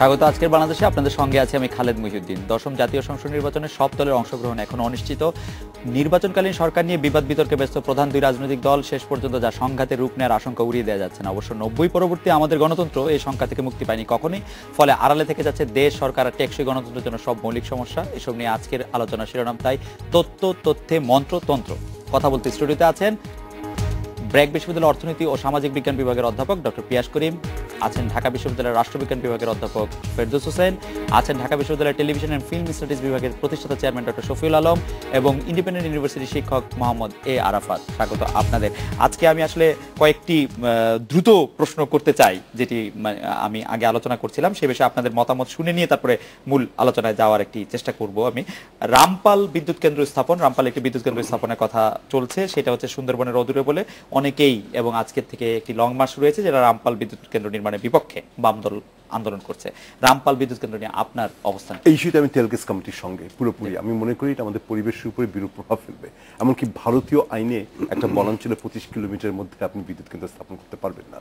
স্বাগত আজকের বাংলাদেশে। আপনাদের সঙ্গে আছি আমি খালেদ মহিউদ্দিন। দশম জাতীয় সংসদ নির্বাচনে সব দলের অংশগ্রহণ এখন অনিশ্চিত। নির্বাচনকালীন সরকার নিয়ে বিবাদ বিতর্কে ব্যস্ত প্রধান দুই রাজনৈতিক দল শেষ পর্যন্ত যা সংঘাতের রূপ নেওয়ার আশঙ্কা উড়িয়ে দেওয়া যাচ্ছে না। অবশ্য 90 পরবর্তী আমাদের গণতন্ত্র এই সংখ্যা থেকে মুক্তি পায়নি কখনোই। ফলে আড়ালে থেকে যাচ্ছে দেশ, সরকার আর টেকসই গণতন্ত্রের জন্য সব মৌলিক সমস্যা। এসব নিয়ে আজকের আলোচনার শিরোনাম তাই তথ্যে মন্ত্রতন্ত্র। কথা বলতে স্টুডিওতে আছেন ব্র্যাক বিশ্ববিদ্যালয়ের অর্থনীতি ও সামাজিক বিজ্ঞান বিভাগের অধ্যাপক ডক্টর পিয়াস করিম, আছেন ঢাকা বিশ্ববিদ্যালয়ের রাষ্ট্রবিজ্ঞান বিভাগের অধ্যাপক ফেরদৌস হোসেন, আছেন ঢাকা বিশ্ববিদ্যালয়ের টেলিভিশন অ্যান্ড ফিল্ম স্টাডিজ বিভাগের প্রতিষ্ঠাতা চেয়ারম্যান ডক্টর শফিউল আলম এবং ইন্ডিপেন্ডেন্ট ইউনিভার্সিটির শিক্ষক মোহাম্মদ এ আরাফাত। স্বাগত আপনাদের। আজকে আমি আসলে কয়েকটি দ্রুত প্রশ্ন করতে চাই, যেটি আমি আগে আলোচনা করছিলাম, সে বিষয়ে আপনাদের মতামত শুনে নিয়ে তারপরে মূল আলোচনায় যাওয়ার একটি চেষ্টা করব আমি। রামপাল বিদ্যুৎ কেন্দ্র স্থাপন, রামপাল একটি বিদ্যুৎ কেন্দ্র স্থাপনের কথা চলছে, সেটা হচ্ছে সুন্দরবনের অদূরে বলে অনেকেই, এবং আজকের থেকে একটি লং মার্চ রয়েছে যারা রামপাল বিদ্যুৎ কেন্দ্র নির্মাণের বিপক্ষে বাম দল আন্দোলন করছে। রামপাল বিদ্যুৎ কেন্দ্র নিয়ে আপনার অবস্থান? এই ইস্যুতে আমি তেলগ্যাস কমিটির সঙ্গে পুরোপুরি। আমি মনে করি এটা আমাদের পরিবেশের উপরে বিরূপ প্রভাব ফেলবে। এমনকি ভারতীয় আইনে একটা বনাঞ্চলে 25 কিলোমিটারের মধ্যে আপনি বিদ্যুৎ কেন্দ্র স্থাপন করতে পারবেন না,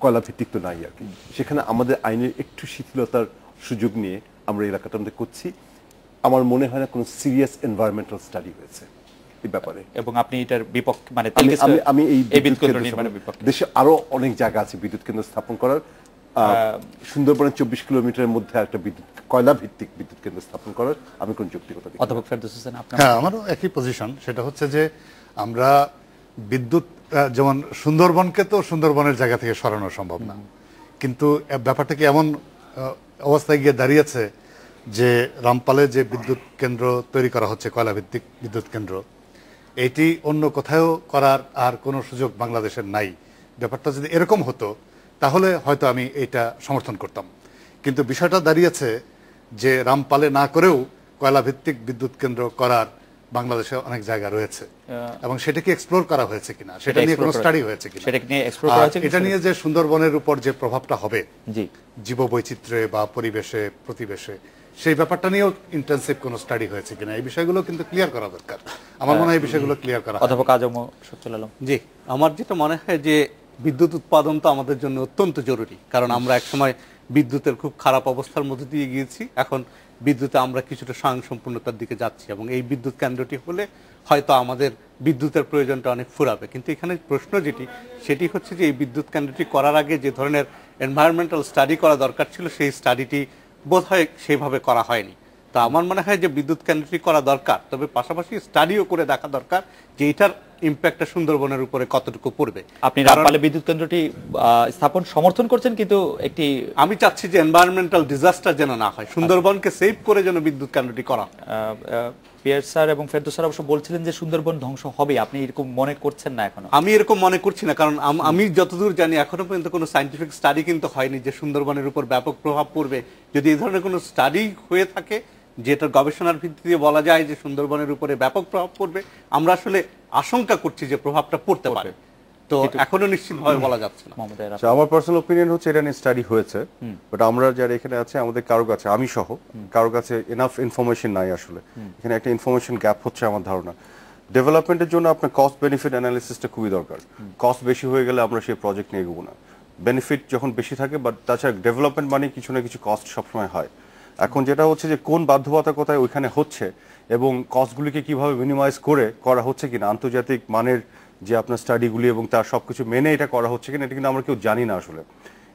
কয়লা ভিত্তিক তো নাই আর কি। সেখানে আমাদের আইনের একটু শিথিলতার সুযোগ নিয়ে আমরা এলাকাটা আমাদের করছি। আমার মনে হয় না কোনো সিরিয়াস এনভায়রনমেন্টাল স্টাডি হয়েছে এই ব্যাপারে, এবং আপনি এটার বিপক্ষে, মানে আমি এই বিদ্যুৎ কেন্দ্র নির্মাণের বিপক্ষে। দেশে আরো অনেক জায়গা আছে বিদ্যুৎ কেন্দ্র স্থাপন করার। সুন্দরবনের 24 কিলোমিটারের মধ্যে একটা কয়লা ভিত্তিক বিদ্যুৎ কেন্দ্র স্থাপন করার আমি কোন যৌক্তিকতা দেখি। অধ্যাপক ফেরদৌস হোসেন, আপনার? হ্যাঁ, আমারও একই পজিশন। সেটা হচ্ছে যে আমরা বিদ্যুৎ, যেমন সুন্দরবনকে তো সুন্দরবনের জায়গা থেকে সরানো সম্ভব না, কিন্তু ব্যাপারটা কি এমন অবস্থায় গিয়ে দাঁড়িয়েছে যে রামপালে যে বিদ্যুৎ কেন্দ্র তৈরি করা হচ্ছে, কয়লা ভিত্তিক বিদ্যুৎ কেন্দ্র, এটি অন্য কোথাও করার আর কোনো সুযোগ বাংলাদেশের নাই। ব্যাপারটা যদি এরকম হতো তাহলে হয়তো আমি এটা সমর্থন করতাম। কিন্তু বিষয়টা দাঁড়িয়েছে যে রামপালে না করেও কয়লা ভিত্তিক বিদ্যুৎ কেন্দ্র করার বাংলাদেশে অনেক জায়গা রয়েছে, এবং সেটাকে এক্সপ্লোর করা হয়েছে কিনা, সেটা নিয়ে কোনো স্টাডি হয়েছে কিনা, এটা নিয়ে যে সুন্দরবনের উপর যে প্রভাবটা হবে জীববৈচিত্র্যে বা পরিবেশে প্রতিবেশে, সেই ব্যাপারটা নিয়েও ইন্টেনসিভ কোনো স্টাডি হয়েছে কিনা, এই বিষয়গুলো কিন্তু ক্লিয়ার করা দরকার। আমার মনে হয় এই বিষয়গুলো ক্লিয়ার করা। অধ্যাপক আজম শফিউল আলম? জি, আমার যেটা মনে হয় যে বিদ্যুৎ উৎপাদন তো আমাদের জন্য অত্যন্ত জরুরি, কারণ আমরা একসময় বিদ্যুতের খুব খারাপ অবস্থার মধ্যে দিয়ে গিয়েছি, এখন বিদ্যুতে আমরা কিছুটা স্বয়ংসম্পূর্ণতার দিকে যাচ্ছি, এবং এই বিদ্যুৎ কেন্দ্রটি হলে হয়তো আমাদের বিদ্যুতের প্রয়োজনটা অনেক ফুরাবে। কিন্তু এখানে প্রশ্ন সেটি হচ্ছে যে এই বিদ্যুৎ কেন্দ্রটি করার আগে যে ধরনের এনভায়রনমেন্টাল স্টাডি করা দরকার ছিল, সেই স্টাডিটি বোধহয় সেইভাবে করা হয়নি। তো আমার মনে হয় যে বিদ্যুৎ কেন্দ্রটি করা দরকার, তবে পাশাপাশি স্টাডিও করে দেখা দরকার যে এটার ইম্প্যাক্টটা সুন্দরবনের উপরে কতটুকু পড়বে। আপনি রামপালে বিদ্যুৎ কেন্দ্রটি স্থাপন সমর্থন করছেন, কিন্তু আমি চাচ্ছি যে এনভায়রনমেন্টাল ডিজাস্টার যেন না হয়, সুন্দরবনকে সেভ করে যেন বিদ্যুৎ কেন্দ্রটি করা। পিয়াস স্যার এবং ফেরদৌস স্যার অবশ্য বলছিলেন যে সুন্দরবন ধ্বংস হবে, আপনি এরকম মনে করছেন না এখনো? আমি এরকম মনে করছি না, কারণ আমি যতদূর জানি এখনো পর্যন্ত কোনো সায়েন্টিফিক স্টাডি কিন্তু হয়নি যে সুন্দরবনের উপর ব্যাপক প্রভাব পড়বে। যদি এই ধরনের কোনো স্টাডি হয়ে থাকে যেটা গবেষণার ভিত্তিতে বলা যায় যে সুন্দরবনের উপরে ব্যাপক প্রভাব পড়বে, আমরা আসলে আশঙ্কা করছি যে প্রভাবটা পড়তে পারে, তো এখনো নিশ্চিতভাবে বলা যাচ্ছে না। আমার পার্সোনাল অপিনিয়ন হচ্ছে এটা নিয়ে স্টাডি হয়েছে, বাট আমরা যারা এখানে আছে আমাদের কারো কাছে, আমি সহ কারো কাছে এনাফ ইনফরমেশন নাই। আসলে এখানে একটা ইনফরমেশন গ্যাপ হচ্ছে আমার ধারণা। ডেভেলপমেন্টের জন্য আপনার কস্ট বেনিফিট অ্যানালিসিসটা খুবই দরকার। কস্ট বেশি হয়ে গেলে আমরা সেই প্রজেক্ট নিয়ে এগোবো না। বেনিফিট যখন বেশি থাকে, বাট তাছাড়া ডেভেলপমেন্ট মানে কিছু না কিছু কস্ট সবসময় হয়। এখন যেটা হচ্ছে যে কোন বাধ্যবাধকতায় ওইখানে হচ্ছে এবং কস্টগুলিকে কিভাবে মিনিমাইজ করা হচ্ছে কিনা, আন্তর্জাতিক মানের যে আপনার স্টাডিগুলি এবং তার সবকিছু মেনে এটা করা হচ্ছে কিনা, এটা কিন্তু আমরা কেউ জানি না আসলে।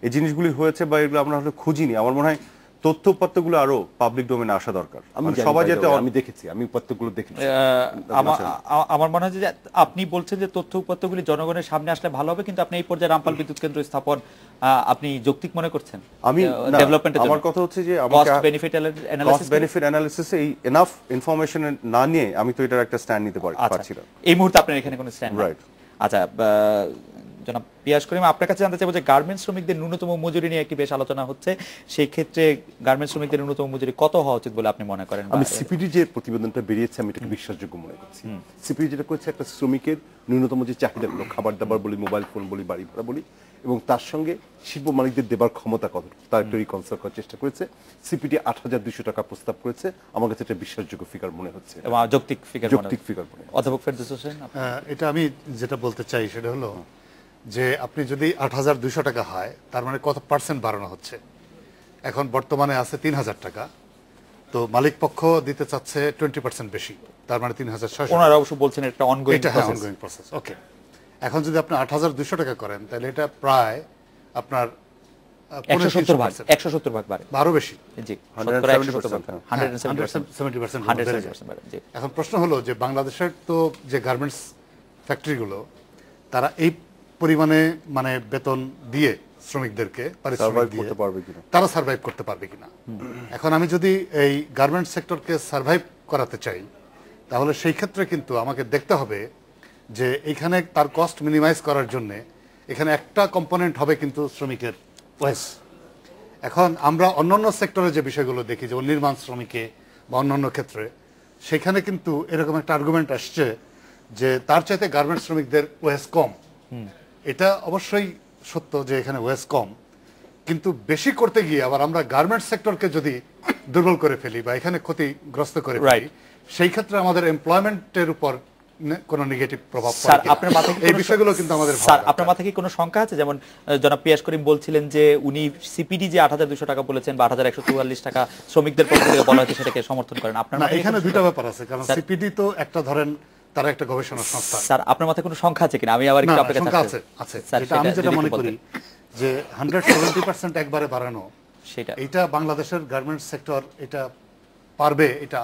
এই জিনিসগুলি হয়েছে বা এগুলো আমরা আসলে খুঁজিনি। আমার মনে হয় তথ্যপত্রগুলো আরো পাবলিক ডোমেনে আসা দরকার। সবাই যেতে, আমি দেখেছি, আমি পত্রগুলো দেখেছি। আমার মনে হয় যে আপনি বলছেন যে তথ্যপত্রগুলি জনগণের সামনে আসলে ভালো হবে, কিন্তু আপনি এই পর্যায়ে রামপাল বিদ্যুৎ কেন্দ্র স্থাপন আপনি যৌক্তিক মনে করছেন? আমি ডেভেলপমেন্টের আমার কথা হচ্ছে যে কস্ট বেনিফিট অ্যানালিসিস এই এনাফ ইনফরমেশন না নিয়ে আমি তো এটার একটা স্ট্যান্ড নিতে পারছি না এই মুহূর্তে। আপনার এখানে কোনো স্ট্যান্ড নাই? রাইট। আচ্ছা, জনাব পিয়াস করিম, আপনার কাছে জানতে চাইবো যে গার্মেন্টস শ্রমিকদের ন্যূনতম মজুরি নিয়ে একটি বেশ আলোচনা হচ্ছে, সেই ক্ষেত্রে গার্মেন্টস শ্রমিকদের ন্যূনতম মজুরি কত হওয়া উচিত বলে আপনি মনে করেন? আমি সিপিডি যে প্রতিবেদনটা বেরিয়েছে আমি এটাকে বিশ্বাসযোগ্য মনে করছি। সিপিডি যেটা করেছে, একটা শ্রমিকের ন্যূনতম যে চাহিদাগুলো, খাবার দাবার বলি, মোবাইল ফোন বলি, বাড়ি ভাড়া বলি, এবং তার সঙ্গে শিল্প মালিকদের দেবার ক্ষমতা কত, তার একটা রিকনসাল করার চেষ্টা করেছে। সিপিডি ৮,২০০ টাকা প্রস্তাব করেছে। আমার কাছে এটা বিশ্বাসযোগ্য ফিগার মনে হচ্ছে, যৌক্তিক ফিগার মনে। অধ্যাপক ফেরদৌস হোসেন? এটা আমি যেটা বলতে চাই সেটা হলো যে আপনি যদি ৮,২০০ টাকা হয়, তার মানে কত পার্সেন্ট বাড়ানো হচ্ছে? এখন বর্তমানে আছে 3,000 টাকা, তো মালিক পক্ষ দিতে চাচ্ছে 20% বেশি, তার মানে 3,600। ওনারা অবশ্য বলছেন একটা অনগোয়িং এটা অনগোয়িং প্রসেস। ওকে, এখন যদি আপনি 8,200 টাকা করেন তাহলে এটা প্রায় আপনার 170 ভাগ বাড়ে, আরো বেশি। জি, 170% বাড়ে। জি। এখন প্রশ্ন হলো যে বাংলাদেশের তো যে গার্মেন্টস ফ্যাক্টরিগুলো, তারা এই পরিমাণে মানে বেতন দিয়ে শ্রমিকদেরকে পারিশ্রমিক দিয়ে করতে পারবে কিনা, তারা সার্ভাইভ করতে পারবে কিনা। এখন আমি যদি এই গার্মেন্টস সেক্টরকে সার্ভাইভ করাতে চাই, তাহলে সেই ক্ষেত্রে কিন্তু আমাকে দেখতে হবে যে এখানে তার কস্ট মিনিমাইজ করার জন্য এখানে একটা কম্পোনেন্ট হবে কিন্তু শ্রমিকের ওয়েজ। এখন আমরা অন্যান্য সেক্টরে যে বিষয়গুলো দেখি, যেমন নির্মাণ শ্রমিকে বা অন্যান্য ক্ষেত্রে, সেখানে কিন্তু এরকম একটা আর্গুমেন্ট আসছে যে তার চাইতে গার্মেন্টস শ্রমিকদের ওয়েজ কম। এটা অবশ্যই সত্য যে এখানে ওয়েজ কম, কিন্তু বেশি করতে গিয়ে আবার আমরা গার্মেন্টস সেক্টরকে যদি দুর্বল করে ফেলি বা এখানে ক্ষতিগ্রস্ত করে ফেলি, সেই ক্ষেত্রে আমাদের এমপ্লয়মেন্টের উপর কোনো নেগেটিভ প্রভাব পড়ে। স্যার, আপনার মাথায় এই বিষয়গুলো কিন্তু আমাদের স্যার, আপনার মাথায় কি কোনো সংখ্যা আছে? যেমন জনাব পিয়াস করিম বলছিলেন যে উনি সিপিডি যে 8,200 টাকা বলেছেন বা 8,144 টাকা শ্রমিকদের পক্ষ থেকে বলা হয়েছে সেটাকে সমর্থন করেন। আপনার না, এখানে দুইটা ব্যাপার আছে, কারণ সিপিডি তো একটা ধরেন তারা একটা গবেষণা সংস্থা। স্যার, আপনার মাথায় কোনো সংখ্যা আছে কিনা? আমি আবার একটু আপনার কাছে আছে আছে। যেটা আমি যেটা মনে করি যে 170% একবারে বাড়ানো, সেটা এটা বাংলাদেশের গার্মেন্টস সেক্টর এটা পারবে। এটা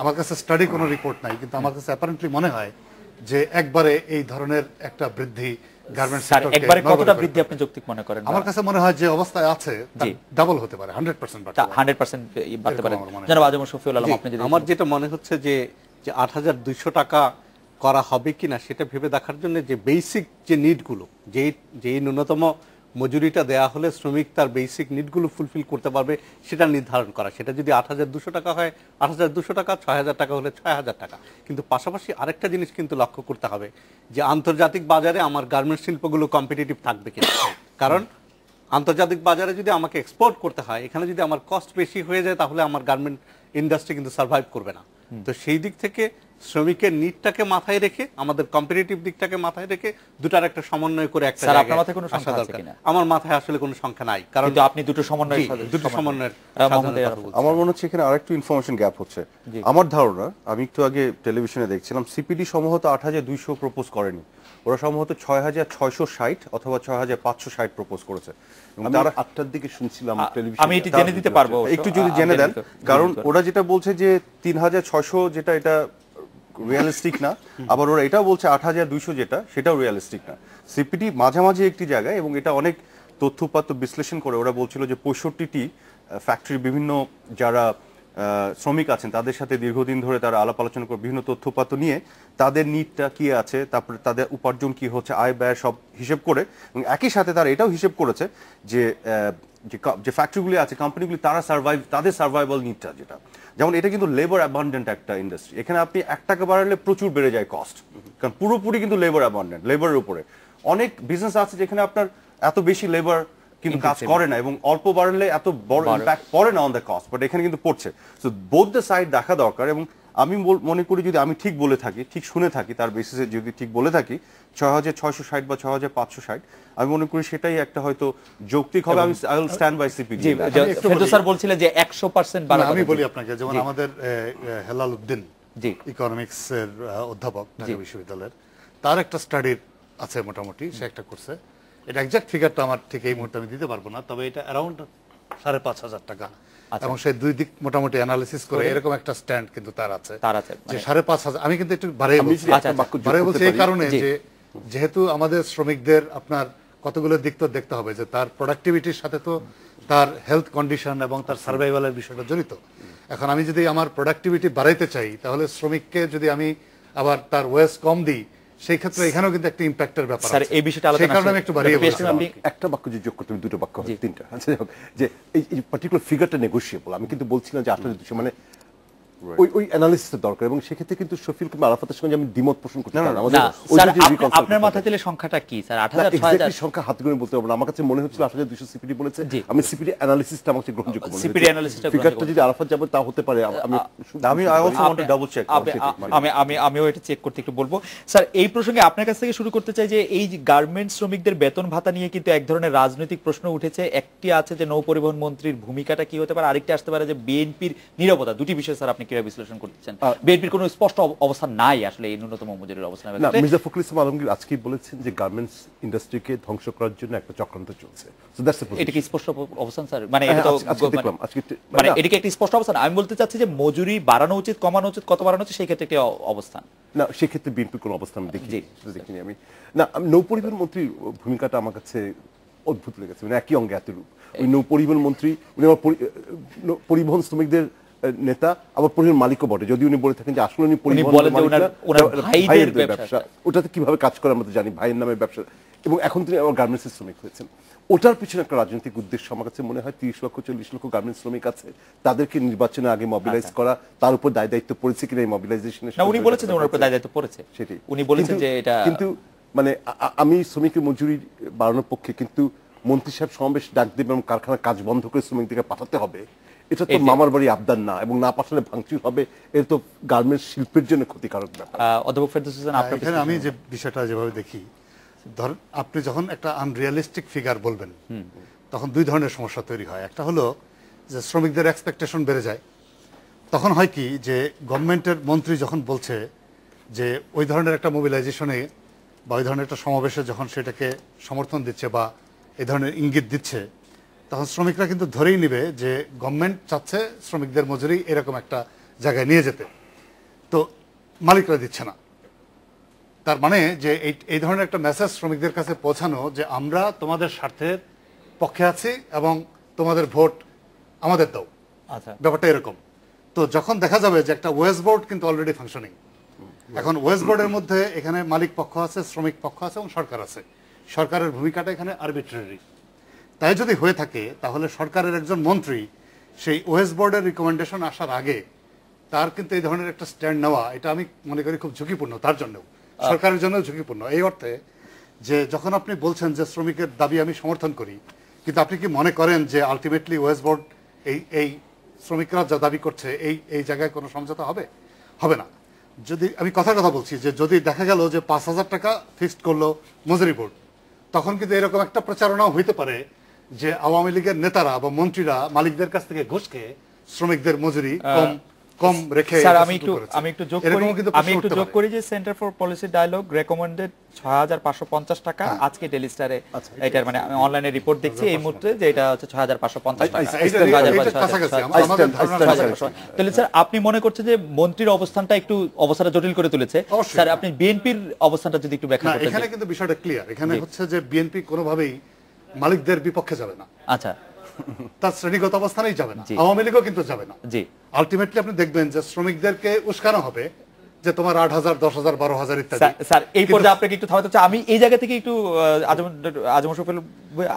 আমার কাছে স্টাডি কোনো রিপোর্ট নাই, কিন্তু আমার কাছে অ্যাপারেন্টলি মনে হয় যে একবারে এই ধরনের একটা বৃদ্ধি গার্মেন্টস সেক্টরকে একবারে কতটা বৃদ্ধি আপনি যৌক্তিক মনে করেন? আমার কাছে মনে হয় যে অবস্থায় আছে ডাবল হতে পারে, 100% বাড়তে পারে, 100% বাড়তে পারে। জনাব আজম শফিউল আলম, আপনি যদি আমার যেটা মনে হচ্ছে যে 8,200 টাকা করা হবে কিনা সেটা ভেবে দেখার জন্য যে বেসিক যে নিডগুলো, যে ন্যূনতম মজুরিটা দেয়া হলে শ্রমিক তার বেসিক নিডগুলো ফুলফিল করতে পারবে সেটা নির্ধারণ করা। সেটা যদি 8,200 টাকা হয় 8,200 টাকা, 6,000 টাকা হলে 6,000 টাকা। কিন্তু পাশাপাশি আরেকটা জিনিস কিন্তু লক্ষ্য করতে হবে যে আন্তর্জাতিক বাজারে আমার গার্মেন্টস শিল্পগুলো কম্পিটিটিভ থাকবে কিনা। কারণ আন্তর্জাতিক বাজারে যদি আমাকে এক্সপোর্ট করতে হয়, এখানে যদি আমার কস্ট বেশি হয়ে যায়, তাহলে আমার গার্মেন্ট ইন্ডাস্ট্রি কিন্তু সার্ভাইভ করবে না। তো সেই দিক থেকে শ্রমিকের নিডটাকে মাথায় রেখে, আমাদের কম্পিটিটিভ দিকটাকে মাথায় রেখে দুটার একটা সমন্বয় করে একটা স্যার, আপনার মাথায় কোনো সংখ্যা আছে কিনা? আমার মাথায় আসলে কোনো সংখ্যা নাই, কারণ আপনি দুটো সমন্বয়ের আমার মনে হচ্ছে এখানে আরেকটু ইনফরমেশন গ্যাপ হচ্ছে। আমার ধারণা, আমি একটু আগে টেলিভিশনে দেখছিলাম, সিপিডি সম্ভবত 8,200 প্রপোজ করেনি, ওরা সম্ভবত 6,660 অথবা 6,560 প্রপোজ করেছে। তারা 8টার দিকে শুনছিলাম টেলিভিশনে। আমি এটি জেনে দিতে পারবো, একটু যদি জেনে দেন, কারণ ওরা যেটা বলছে যে 3,600 যেটা, এটা রিয়েলিস্টিক না, আবার ওরা এটাও বলছে 8,200 যেটা, সেটাও রিয়েলিস্টিক না। সিপিডি মাঝামাঝি একটি জায়গায়, এবং এটা অনেক তথ্যপাত্র বিশ্লেষণ করে ওরা বলছিল যে 65টি ফ্যাক্টরির বিভিন্ন যারা শ্রমিক আছেন তাদের সাথে দীর্ঘদিন ধরে তারা আলাপ আলোচনা করে বিভিন্ন তথ্যপাত্র নিয়ে তাদের নিডটা কি আছে, তারপরে তাদের উপার্জন কি হচ্ছে, আয় ব্যয় সব হিসেব করে, এবং একই সাথে তারা এটাও হিসেব করেছে যে যে ফ্যাক্টরিগুলি আছে, কোম্পানিগুলি, তারা তাদের সার্ভাইভাল নিডটা যেটা, যেমন এটা কিন্তু লেবার অ্যাবান্ডেন্ট একটা ইন্ডাস্ট্রি। এখানে আপনি 1 টাকা বাড়ালে প্রচুর বেড়ে যায় কস্ট, কারণ পুরোপুরি কিন্তু লেবার অ্যাবান্ডেন্ট, লেবারের উপরে। অনেক বিজনেস আছে যেখানে আপনার এত বেশি লেবার কিন্তু কাজ করে না, এবং অল্প বাড়লে এত বড় ইম্প্যাক্ট পড়ে না অন দ্য কস্ট, বাট এখানে কিন্তু পড়ছে। সো বোথ দ্য সাইড দেখা দরকার, এবং আমি মনে করি যদি আমি ঠিক বলে থাকি, ঠিক শুনে থাকি, তার বেসিসে যদি ঠিক বলে থাকি 6,660 বা 6,560, আমি মনে করি সেটাই একটা হয়তো যৌক্তিক হবে। আমি I will stand by CPD. Ferdous sir বলছিলেন যে 100% বাড়ানো। আমি বলি আপনাকে, যেমন আমাদের হেলাল উদ্দিন ইকোনমিক্স এর অধ্যাপক ঢাকা বিশ্ববিদ্যালয়ের, তার একটা স্টাডির আছে মোটামুটি, সে একটা করছে। এটা এক্সাক্ট ফিগারটা আমার ঠিক এই মুহূর্তে আমি দিতে পারবো না, তবে এটা অ্যারাউন্ড 5,500 টাকা, এবং সে দুই দিক মোটামুটি অ্যানালিসিস করে এরকম একটা স্ট্যান্ড কিন্তু তার আছে যে 5,500। আমি কিন্তু একটু বাড়িয়ে বলছি এই কারণে যে যেহেতু আমাদের শ্রমিকদের আপনার কতগুলো দিক তো দেখতে হবে, যে তার প্রোডাক্টিভিটির সাথে তো তার হেলথ কন্ডিশন এবং তার সার্ভাইভালের বিষয়টা জড়িত। এখন আমি যদি আমার প্রোডাক্টিভিটি বাড়াইতে চাই, তাহলে শ্রমিককে যদি আমি আবার তার ওয়েজ কম দিই, সেই ক্ষেত্রে এখানেও কিন্তু একটা ইম্প্যাক্টের ব্যাপার আছে। এই বিষয়টা আলোচনা, সেই কারণে আমি একটু বাড়িয়ে বলছি। একটা বাক্য যোগ করতে, তুমি দুটো বাক্য হবে, তিনটা। আচ্ছা, যে এই পার্টিকুলার ফিগারটা নেগোশিয়েবল। আমি কিন্তু বলছিলাম যে 8,200 মানে ওই অ্যানালিসিসটা দরকার, এবং সেক্ষেত্রে কিন্তু শফিল কিংবা আরাফাতের সঙ্গে আমি দ্বিমত পোষণ করতে পারি না। না স্যার, আপনার মাথায় তাহলে সংখ্যাটা কি স্যার? 8000 6000 সংখ্যা হাত গুনে বলতে পারবো না। আমার কাছে মনে হচ্ছিল 8200 সিপিডি বলেছে। আমি সিপিডি অ্যানালিসিসটা আমার কাছে গ্রহণযোগ্য মনে হচ্ছে। সিপিডি অ্যানালিসিসটা ফিগারটা যদি আরাফাত যাবে তা হতে পারে। আমি I also want to double check. আমিও এটা চেক করতে একটু বলবো। স্যার, এই প্রসঙ্গে আপনার কাছ থেকে শুরু করতে চাই যে এই গার্মেন্টস শ্রমিকদের বেতন ভাতা নিয়ে কিন্তু এক ধরনের রাজনৈতিক প্রশ্ন উঠেছে। একটি আছে যে নৌ পরিবহন মন্ত্রীর ভূমিকাটা কি হতে পারে, আরেকটি আসতে পারে যে বিএনপির নীরবতা। দুটি বিষয় স্যার আপনি কিভাবে বিশ্লেষণ করতেছেন? বিএনপির কোনো স্পষ্ট অবস্থান নাই আসলে এই ন্যূনতম মজুরির অবস্থান। না, মির্জা ফখরুল ইসলাম আলমগীর আজকেই বলেছেন যে গার্মেন্টস ইন্ডাস্ট্রিকে ধ্বংস করার জন্য একটা চক্রান্ত চলছে। সো দ্যাটস দ্য এটা কি স্পষ্ট অবস্থান স্যার? মানে এটা তো মানে এটা কি একটা স্পষ্ট অবস্থান? আমি বলতে চাচ্ছি যে মজুরি বাড়ানো উচিত, কমানো উচিত, কত বাড়ানো উচিত, সেই ক্ষেত্রে একটি অবস্থান। না, সেক্ষেত্রে বিএনপির কোনো অবস্থান দেখিনি আমি। না, নৌ পরিবহন মন্ত্রীর ভূমিকাটা আমার কাছে অদ্ভুত লেগেছে। মানে একই অঙ্গে এত রূপ। ওই নৌ পরিবহন মন্ত্রী, উনি আমার পরিবহন শ্রমিকদের নেতা, আবার পরিবহন মালিকও বটে। যদি উনি বলে থাকেন যে আসলে উনি পরিবহন ভাইদের ব্যবসা, ওটাতে কিভাবে কাজ করে আমরা তো জানি, ভাইয়ের নামে ব্যবসা, এবং এখন তিনি আবার গার্মেন্টসের শ্রমিক হয়েছেন। ওটার পিছনে একটা রাজনৈতিক উদ্দেশ্য আমার কাছে মনে হয়। 30 লক্ষ 40 লক্ষ গার্মেন্টস শ্রমিক আছে, তাদেরকে নির্বাচনের আগে মোবিলাইজ করা, তার উপর দায় দায়িত্ব পড়েছে কিনা এই মোবিলাইজেশনের। না, উনি বলেছেন যে ওনার উপর দায় দায়িত্ব পড়েছে, সেটাই উনি বলেছেন যে এটা। কিন্তু মানে আমি শ্রমিকের মজুরি বাড়ানোর পক্ষে, কিন্তু মন্ত্রী সাহেব সমাবেশ ডাক দেবেন এবং কারখানার কাজ বন্ধ করে শ্রমিকদেরকে পাঠাতে হবে, এটা তো মামার বাড়ি আবদার না, এবং না পাঠালে ভাঙচুর হবে। এটা তো গার্মেন্টস শিল্পের জন্য ক্ষতিকারক ব্যাপার। অধ্যাপক ফেরদৌস হোসেন, এখানে আমি যে বিষয়টা যেভাবে দেখি, ধরেন আপনি যখন একটা আনরিয়ালিস্টিক ফিগার বলবেন তখন দুই ধরনের সমস্যা তৈরি হয়। একটা হলো যে শ্রমিকদের এক্সপেকটেশন বেড়ে যায়। তখন হয় কি যে গভর্নমেন্টের মন্ত্রী যখন বলছে যে ওই ধরনের একটা মোবিলাইজেশনে বা ওই ধরনের একটা সমাবেশে যখন সেটাকে সমর্থন দিচ্ছে বা এই ধরনের ইঙ্গিত দিচ্ছে, তখন শ্রমিকরা কিন্তু ধরেই নেবে যে গভর্নমেন্ট চাচ্ছে শ্রমিকদের মজুরি এরকম একটা জায়গায় নিয়ে যেতে, তো মালিকরা দিচ্ছে না। তার মানে যে এই ধরনের একটা মেসেজ শ্রমিকদের কাছে পৌঁছানো যে আমরা তোমাদের স্বার্থের পক্ষে আছি এবং তোমাদের ভোট আমাদের দাও। আচ্ছা, ব্যাপারটা এরকম। তো যখন দেখা যাবে যে একটা ওয়েস্ট বোর্ড কিন্তু অলরেডি ফাংশনিং, এখন ওয়েস্ট বোর্ডের মধ্যে এখানে মালিক পক্ষ আছে, শ্রমিক পক্ষ আছে এবং সরকার আছে। সরকারের ভূমিকাটা এখানে আরবিট্রারি। তাই যদি হয়ে থাকে তাহলে সরকারের একজন মন্ত্রী সেই ওয়েস্ট বোর্ডের রিকমেন্ডেশন আসার আগে তার কিন্তু এই ধরনের একটা স্ট্যান্ড নেওয়া, এটা আমি মনে করি খুব ঝুঁকিপূর্ণ, তার জন্যও, সরকারের জন্য ঝুঁকিপূর্ণ। এই অর্থে যে যখন আপনি বলছেন যে শ্রমিকের দাবি আমি সমর্থন করি, কিন্তু আপনি কি মনে করেন যে আলটিমেটলি ওয়েস্ট বোর্ড এই শ্রমিকরা যা দাবি করছে এই জায়গায় কোনো সমঝোতা হবে? হবে না। যদি আমি কথা বলছি যে যদি দেখা গেল যে 5,000 টাকা ফিক্সড করলো মজুরি বোর্ড, তখন কিন্তু এরকম একটা প্রচারণাও হইতে পারে যে আওয়ামী লীগের নেতারা বা মন্ত্রীরা মালিকদের কাছ থেকে ঘুষ খেয়ে শ্রমিকদের মজুরি কম রেখে। স্যার, আমি একটু যোগ করি যে Centre for Policy Dialogue recommended 6,550 টাকা। আজকে ডেইলি স্টারে এটার মানে আমি অনলাইনে রিপোর্ট দেখছি এই মুহূর্তে যে এটা হচ্ছে 6,550 টাকা। তাহলে স্যার আপনি মনে করছেন যে মন্ত্রীর অবস্থানটা একটু অবস্থাটা জটিল করে তুলেছে। স্যার, আপনি বিএনপির অবস্থানটা যদি একটু ব্যাখ্যা করতেন। এখানে কিন্তু বিষয়টা ক্লিয়ার। এখানে হচ্ছে যে বিএনপি কোনোভাবেই মালিকদের বিপক্ষে যাবে না। আচ্ছা, তার শ্রেণীগত অবস্থানেই যাবে না, আওয়ামী লীগও কিন্তু যাবে না। জি, আলটিমেটলি আপনি দেখবেন যে শ্রমিকদেরকে উস্কানো হবে যে তোমার 8,000 10,000 12,000 ইত্যাদি। স্যার, এই পর্যায়ে আপনাকে একটু থামাতে চাই। আমি এই জায়গা থেকে একটু আজম শফিউল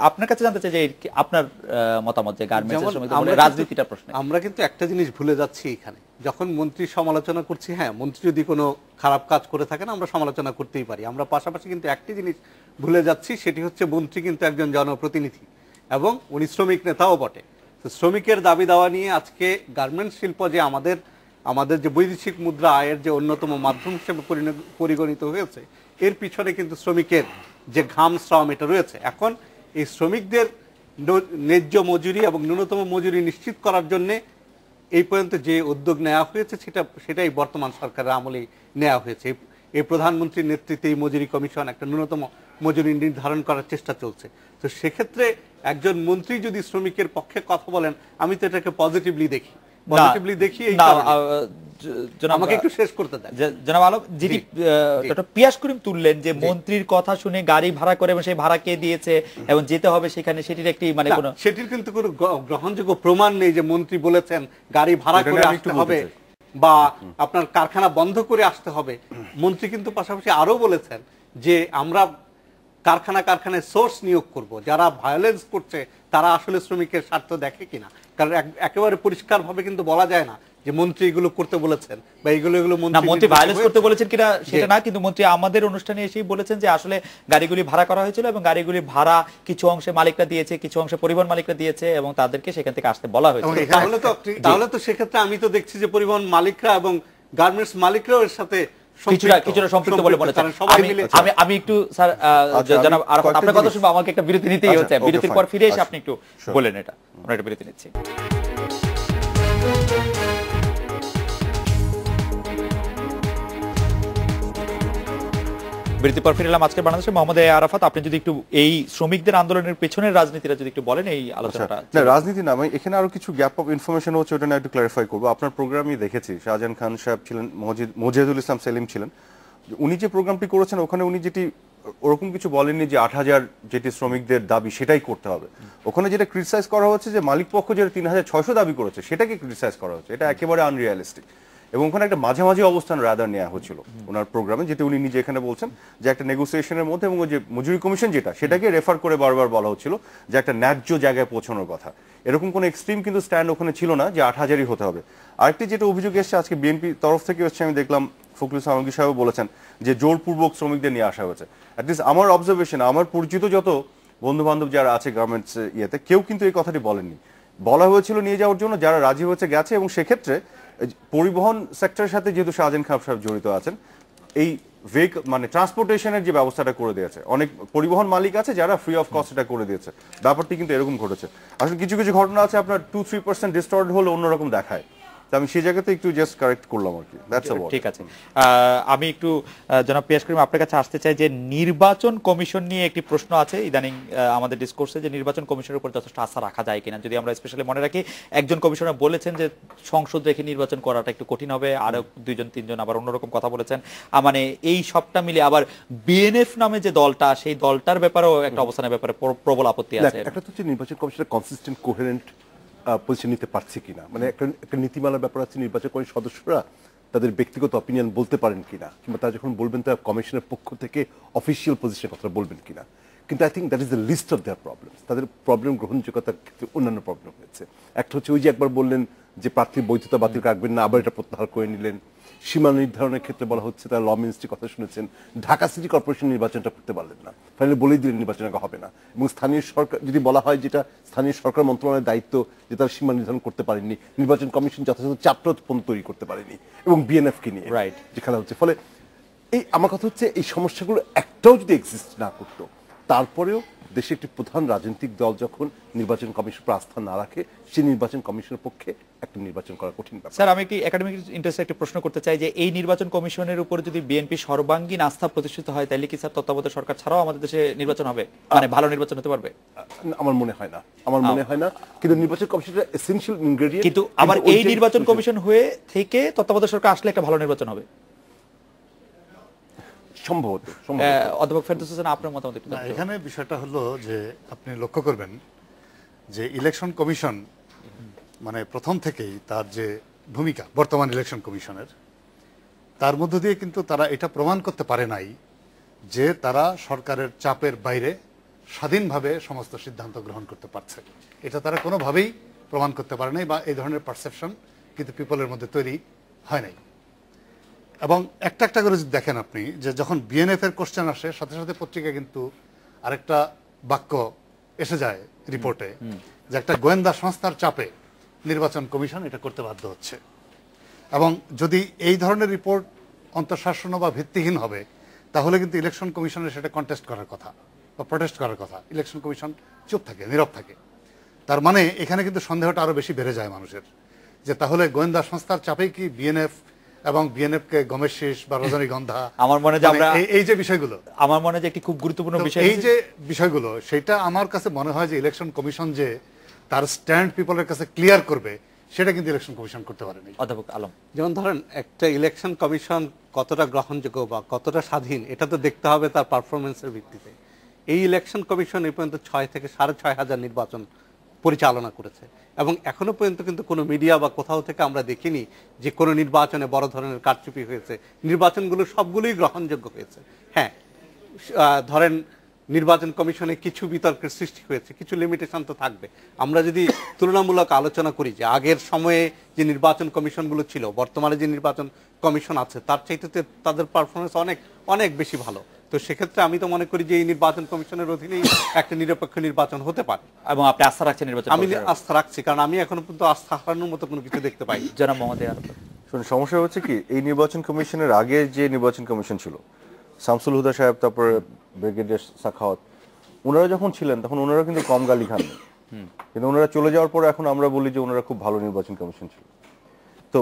আপনার কাছে জানতে চাই যে আপনার মতামত যে গার্মেন্টস শ্রমিকদের রাজনীতিটা প্রশ্নে। আমরা কিন্তু একটা জিনিস ভুলে যাচ্ছি এখানে, যখন মন্ত্রী সমালোচনা করছি, হ্যাঁ মন্ত্রী যদি কোনো খারাপ কাজ করে থাকেন আমরা সমালোচনা করতেই পারি, আমরা পাশাপাশি কিন্তু একটি জিনিস ভুলে যাচ্ছি, সেটি হচ্ছে মন্ত্রী কিন্তু একজন জনপ্রতিনিধি এবং উনি শ্রমিক নেতাও বটে। তো শ্রমিকের দাবি দাওয়া নিয়ে আজকে গার্মেন্টস শিল্প যে আমাদের যে বৈদেশিক মুদ্রা আয়ের যে অন্যতম মাধ্যম হিসেবে পরিগণিত হয়েছে, এর পিছনে কিন্তু শ্রমিকের যে ঘাম শ্রম এটা রয়েছে। এখন এই শ্রমিকদের ন্যায্য মজুরি এবং ন্যূনতম মজুরি নিশ্চিত করার জন্য এই পর্যন্ত যে উদ্যোগ নেওয়া হয়েছে সেটাই বর্তমান সরকারের আমলেই নেওয়া হয়েছে। এই প্রধানমন্ত্রীর নেতৃত্বে এই মজুরি কমিশন একটা ন্যূনতম মজুরি নির্ধারণ করার চেষ্টা চলছে। তো সেক্ষেত্রে একজন মন্ত্রী যদি শ্রমিকের পক্ষে কথা বলেন, আমি তো এটাকে পজিটিভলি দেখি। আমাকে একটু শেষ করতে দেন। জনাব আলম, যেটি ডক্টর পিয়াস করিম তুললেন যে মন্ত্রীর কথা শুনে গাড়ি ভাড়া করে এবং সেই ভাড়া কে দিয়েছে এবং যেতে হবে সেখানে, সেটির একটি মানে কোনো সেটির কিন্তু কোনো গ্রহণযোগ্য প্রমাণ নেই যে মন্ত্রী বলেছেন গাড়ি ভাড়া করে আসতে হবে বা আপনার কারখানা বন্ধ করে আসতে হবে। মন্ত্রী কিন্তু পাশাপাশি আরো বলেছেন যে আমরা কারখানায় সোর্স নিয়োগ করব, যারা ভায়োলেন্স করছে তারা আসলে শ্রমিকের স্বার্থ দেখে কিনা। কারণ একেবারে পরিষ্কারভাবে কিন্তু বলা যায় না যে মন্ত্রী এগুলো করতে বলেছেন বা এগুলো না, মন্ত্রী ভায়োলেন্স করতে বলেছেন কিনা সেটা না, কিন্তু মন্ত্রী আমাদের অনুষ্ঠানে এসেই বলেছেন যে আসলে গাড়িগুলি ভাড়া করা হয়েছিল এবং গাড়িগুলি ভাড়া কিছু অংশে মালিকরা দিয়েছে, কিছু অংশে পরিবহন মালিকরা দিয়েছে এবং তাদেরকে সেখান থেকে আসতে বলা হয়েছে। তাহলে তো সেক্ষেত্রে আমি তো দেখছি যে পরিবহন মালিকরা এবং গার্মেন্টস মালিকরাও এর সাথে কিছুটা সম্পৃক্ত বলে মনে হচ্ছে। আমি একটু স্যার জানাব আপনার কথা শুনবো, আমাকে একটা বিরতি নিতেই হচ্ছে। বিরতির পর ফিরে এসে আপনি একটু বলেন এটা। আমরা একটা বিরতি নিচ্ছি। বিরতির পর ফিরে এলাম। আজকে বাংলাদেশে মোহাম্মদ আরাফাত, আপনি যদি একটু এই শ্রমিকদের আন্দোলনের পেছনের রাজনীতিটা যদি একটু বলেন এই আলোচনাটা। না, রাজনীতি না, আমি এখানে আরো কিছু গ্যাপ অফ ইনফরমেশন হচ্ছে, ওটা না একটু ক্লারিফাই করবো। আপনার প্রোগ্রামই দেখেছি, শাহজাহান খান সাহেব ছিলেন, মজিদুল ইসলাম সেলিম ছিলেন। উনি যে প্রোগ্রামটি করেছেন ওখানে উনি যেটি ওরকম কিছু বলেননি যে ৮,০০০ যেটি শ্রমিকদের দাবি সেটাই করতে হবে। ওখানে যেটা ক্রিটিসাইজ করা হচ্ছে যে মালিক পক্ষ যেটা ৩,৬০০ দাবি করেছে সেটাকে ক্রিটিসাইজ করা হচ্ছে। এটা একেবারে আনরিয়ালিস্টিক এবং ওখানে একটা মাঝামাঝি অবস্থান রাদার নেওয়া হচ্ছিল ওনার প্রোগ্রামে, যেটা উনি নিজে এখানে বলছেন যে একটা নেগোসিয়েশনের মধ্যে এবং ওই যে মজুরি কমিশন যেটা সেটাকে রেফার করে বারবার বলা হচ্ছিল যে একটা ন্যায্য জায়গায় পৌঁছানোর কথা। এরকম কোনো এক্সট্রিম কিন্তু স্ট্যান্ড ওখানে ছিল না যে ৮,০০০ই হতে হবে। আরেকটি যেটা অভিযোগ এসছে আজকে বিএনপি তরফ থেকে হচ্ছে, আমি দেখলাম ফখরুল ইসলাম আলমগীর সাহেব বলেছেন যে জোরপূর্বক শ্রমিকদের নিয়ে আসা হয়েছে। অ্যাটলিস্ট আমার অবজারভেশন, আমার পরিচিত যত বন্ধু বান্ধব যারা আছে গার্মেন্টস ইয়েতে, কেউ কিন্তু এই কথাটি বলেননি। বলা হয়েছিল নিয়ে যাওয়ার জন্য, যারা রাজি হয়েছে গেছে, এবং সেক্ষেত্রে পরিবহন সেক্টরের সাথে যেহেতু শাহজাহান খান সাহেব জড়িত আছেন, এই মানে ট্রান্সপোর্টেশনের যে ব্যবস্থাটা করে দিয়েছে, অনেক পরিবহন মালিক আছে যারা ফ্রি অফ কস্ট এটা করে দিয়েছে। ব্যাপারটি কিন্তু এরকম ঘটেছে। আসলে কিছু কিছু ঘটনা আছে আপনার 2-3% ডিস্টর্ট হলে অন্যরকম দেখায়। আমি সেই জায়গাতে একটু জাস্ট কারেক্ট করলাম আর কি। ঠিক আছে, আমি একটু জনাব পিয়াস করিম আপনার কাছে আসতে চাই যে নির্বাচন কমিশন নিয়ে একটি প্রশ্ন আছে ইদানিং আমাদের ডিসকোর্সে, যে নির্বাচন কমিশনের উপর যথেষ্ট আস্থা রাখা যায় কিনা। যদি আমরা স্পেশালি মনে রাখি, একজন কমিশনার বলেছেন যে সংসদ রেখে নির্বাচন করাটা একটু কঠিন হবে, আরো 2-3জন আবার অন্যরকম কথা বলেছেন। মানে এই সবটা মিলে আবার বিএনএফ নামে যে দলটা, সেই দলটার ব্যাপারেও একটা অবস্থানের ব্যাপারে প্রবল আপত্তি আছে। একটা তো হচ্ছে নির্বাচন কমিশনের কনসিস্টেন্ট কোহেরেন্ট পজিশন নিতে পারছে কিনা, মানে একটা নীতিমালার ব্যাপার আছে, নির্বাচন কমিশন সদস্যরা তাদের ব্যক্তিগত অপিনিয়ন বলতে পারেন কিনা, কিংবা তারা যখন বলবেন তারা কমিশনের পক্ষ থেকে অফিসিয়াল পজিশনের কথা বলবেন কিনা। কিন্তু I think that is the least of their problem. তাদের প্রবলেম গ্রহণযোগ্যতার ক্ষেত্রে অন্যান্য প্রবলেম হয়েছে। একটা হচ্ছে ওই যে একবার বললেন যে প্রার্থীর বৈধতা বাতিল রাখবেন না, আবার এটা প্রত্যাহার করে নিলেন। সীমা নির্ধারণের ক্ষেত্রে বলা হচ্ছে তারা ল মিনিস্ট্রির কথা শুনেছেন, ঢাকা সিটি কর্পোরেশন নির্বাচনটা করতে পারলেন না, ফাইনালি বলেই দিলেন নির্বাচন হবে না। এবং স্থানীয় সরকার যদি বলা হয় যেটা স্থানীয় সরকার মন্ত্রণালয়ের দায়িত্ব, যে তারা সীমা নির্ধারণ করতে পারেননি, নির্বাচন কমিশন যথাযথ চ্যাপ্টার তৈরি করতে পারেনি, এবং বিএনএফকে নিয়ে যে খেলা হচ্ছে। ফলে এই আমার কথা হচ্ছে এই সমস্যাগুলো একটাও যদি এক্সিস্ট না করতো, তারপরেও দেশে একটি প্রধান রাজনৈতিক দল যখন নির্বাচন কমিশন উপর আস্থা না রাখে, সেই নির্বাচন কমিশনের পক্ষে একটা নির্বাচন করা কঠিন ব্যাপার। স্যার, আমি কি একাডেমিক ইন্টারেস্টে একটা প্রশ্ন করতে চাই যে এই নির্বাচন কমিশনের উপর যদি বিএনপি সর্বাঙ্গীন আস্থা প্রতিষ্ঠিত হয়, তাহলে কি স্যার তত্ত্বাবধায়ক সরকার ছাড়াও আমাদের দেশে নির্বাচন হবে, মানে ভালো নির্বাচন হতে পারবে? আমার মনে হয় না, আমার মনে হয় না। কিন্তু নির্বাচন কমিশনের এসেনশিয়াল ইনগ্রেডিয়েন্ট। কিন্তু আবার এই নির্বাচন কমিশন হয়ে থেকে তত্ত্বাবধায়ক সরকার আসলে একটা ভালো নির্বাচন হবে সম্ভবত। অধ্যাপক ফেরদৌস হোসেন, আপনার মতামত একটু। এখানে বিষয়টা হলো যে আপনি লক্ষ্য করবেন যে ইলেকশন কমিশন মানে প্রথম থেকেই তার যে ভূমিকা বর্তমান ইলেকশন কমিশনের, তার মধ্য দিয়ে কিন্তু তারা এটা প্রমাণ করতে পারে নাই যে তারা সরকারের চাপের বাইরে স্বাধীনভাবে সমস্ত সিদ্ধান্ত গ্রহণ করতে পারছে। এটা তারা কোনোভাবেই প্রমাণ করতে পারে নাই, বা এই ধরনের পারসেপশন কিন্তু পিপলের মধ্যে তৈরি হয় নাই। এবং একটা একটা করে যদি দেখেন আপনি, যে যখন বিএনএফ এর কোশ্চেন আসে, সাথে সাথে পত্রিকা কিন্তু আরেকটা বাক্য এসে যায় রিপোর্টে, যে একটা গোয়েন্দা সংস্থার চাপে নির্বাচন কমিশন এটা করতে বাধ্য হচ্ছে। এবং যদি এই ধরনের রিপোর্ট অন্তঃশাসন বা ভিত্তিহীন হবে, তাহলে কিন্তু ইলেকশন কমিশনের সেটা কন্টেস্ট করার কথা বা প্রটেস্ট করার কথা। ইলেকশন কমিশন চুপ থাকে, নীরব থাকে। তার মানে এখানে কিন্তু সন্দেহটা আরো বেশি বেড়ে যায় মানুষের, যে তাহলে গোয়েন্দা সংস্থার চাপেই কি বিএনএফ এবং বিএনএফ কে গমের শেষ বা রজনীগন্ধা, আমার মনে হয় এই যে বিষয়গুলো, আমার মনে হয় একটি খুব গুরুত্বপূর্ণ বিষয়, এই যে বিষয়গুলো, সেটা আমার কাছে মনে হয় যে ইলেকশন কমিশন যে তার স্ট্যান্ড পিপলের কাছে ক্লিয়ার করবে, সেটা কিন্তু ইলেকশন কমিশন করতে পারেনি। অধ্যাপক আলম, যেমন ধরেন একটা ইলেকশন কমিশন কতটা গ্রহণযোগ্য বা কতটা স্বাধীন, এটা তো দেখতে হবে তার পারফরমেন্সের ভিত্তিতে। এই ইলেকশন কমিশন এই পর্যন্ত 6 থেকে 6,500 নির্বাচন পরিচালনা করেছে, এবং এখনো পর্যন্ত কিন্তু কোনো মিডিয়া বা কোথাও থেকে আমরা দেখিনি যে কোনো নির্বাচনে বড় ধরনের কারচুপি হয়েছে। নির্বাচনগুলো সবগুলোই গ্রহণযোগ্য হয়েছে। হ্যাঁ, ধরেন নির্বাচন কমিশনে কিছু বিতর্কের সৃষ্টি হয়েছে, কিছু লিমিটেশন তো থাকবে। আমরা যদি তুলনামূলক আলোচনা করি যে আগের সময়ে যে নির্বাচন কমিশনগুলো ছিল, বর্তমানে যে নির্বাচন কমিশন আছে তার চাইতে তাদের পারফরমেন্স অনেক অনেক বেশি ভালো। তো সেক্ষেত্রে আমি তো মনে করি যে এই নির্বাচন কমিশনের অধীনেই একটা নিরপেক্ষ নির্বাচন হতে পারে। এবং আপনি আস্থা রাখছেন নির্বাচন? আমি আস্থা রাখছি, কারণ আমি এখনো পর্যন্ত আস্থা হারানোর মতো কোনো কিছু দেখতে পাই। জনাব মোহাম্মদ ইয়ার, শুনুন, সমস্যা হচ্ছে কি, এই নির্বাচন কমিশনের আগে যে নির্বাচন কমিশন ছিল, শামসুল হুদা সাহেব, তারপরে ব্রিগেডিয়ার সাখাওয়াত, ওনারা যখন ছিলেন তখন ওনারা কিন্তু কম গালি খাননি, কিন্তু ওনারা চলে যাওয়ার পরে এখন আমরা বলি যে ওনারা খুব ভালো নির্বাচন কমিশন ছিল। তো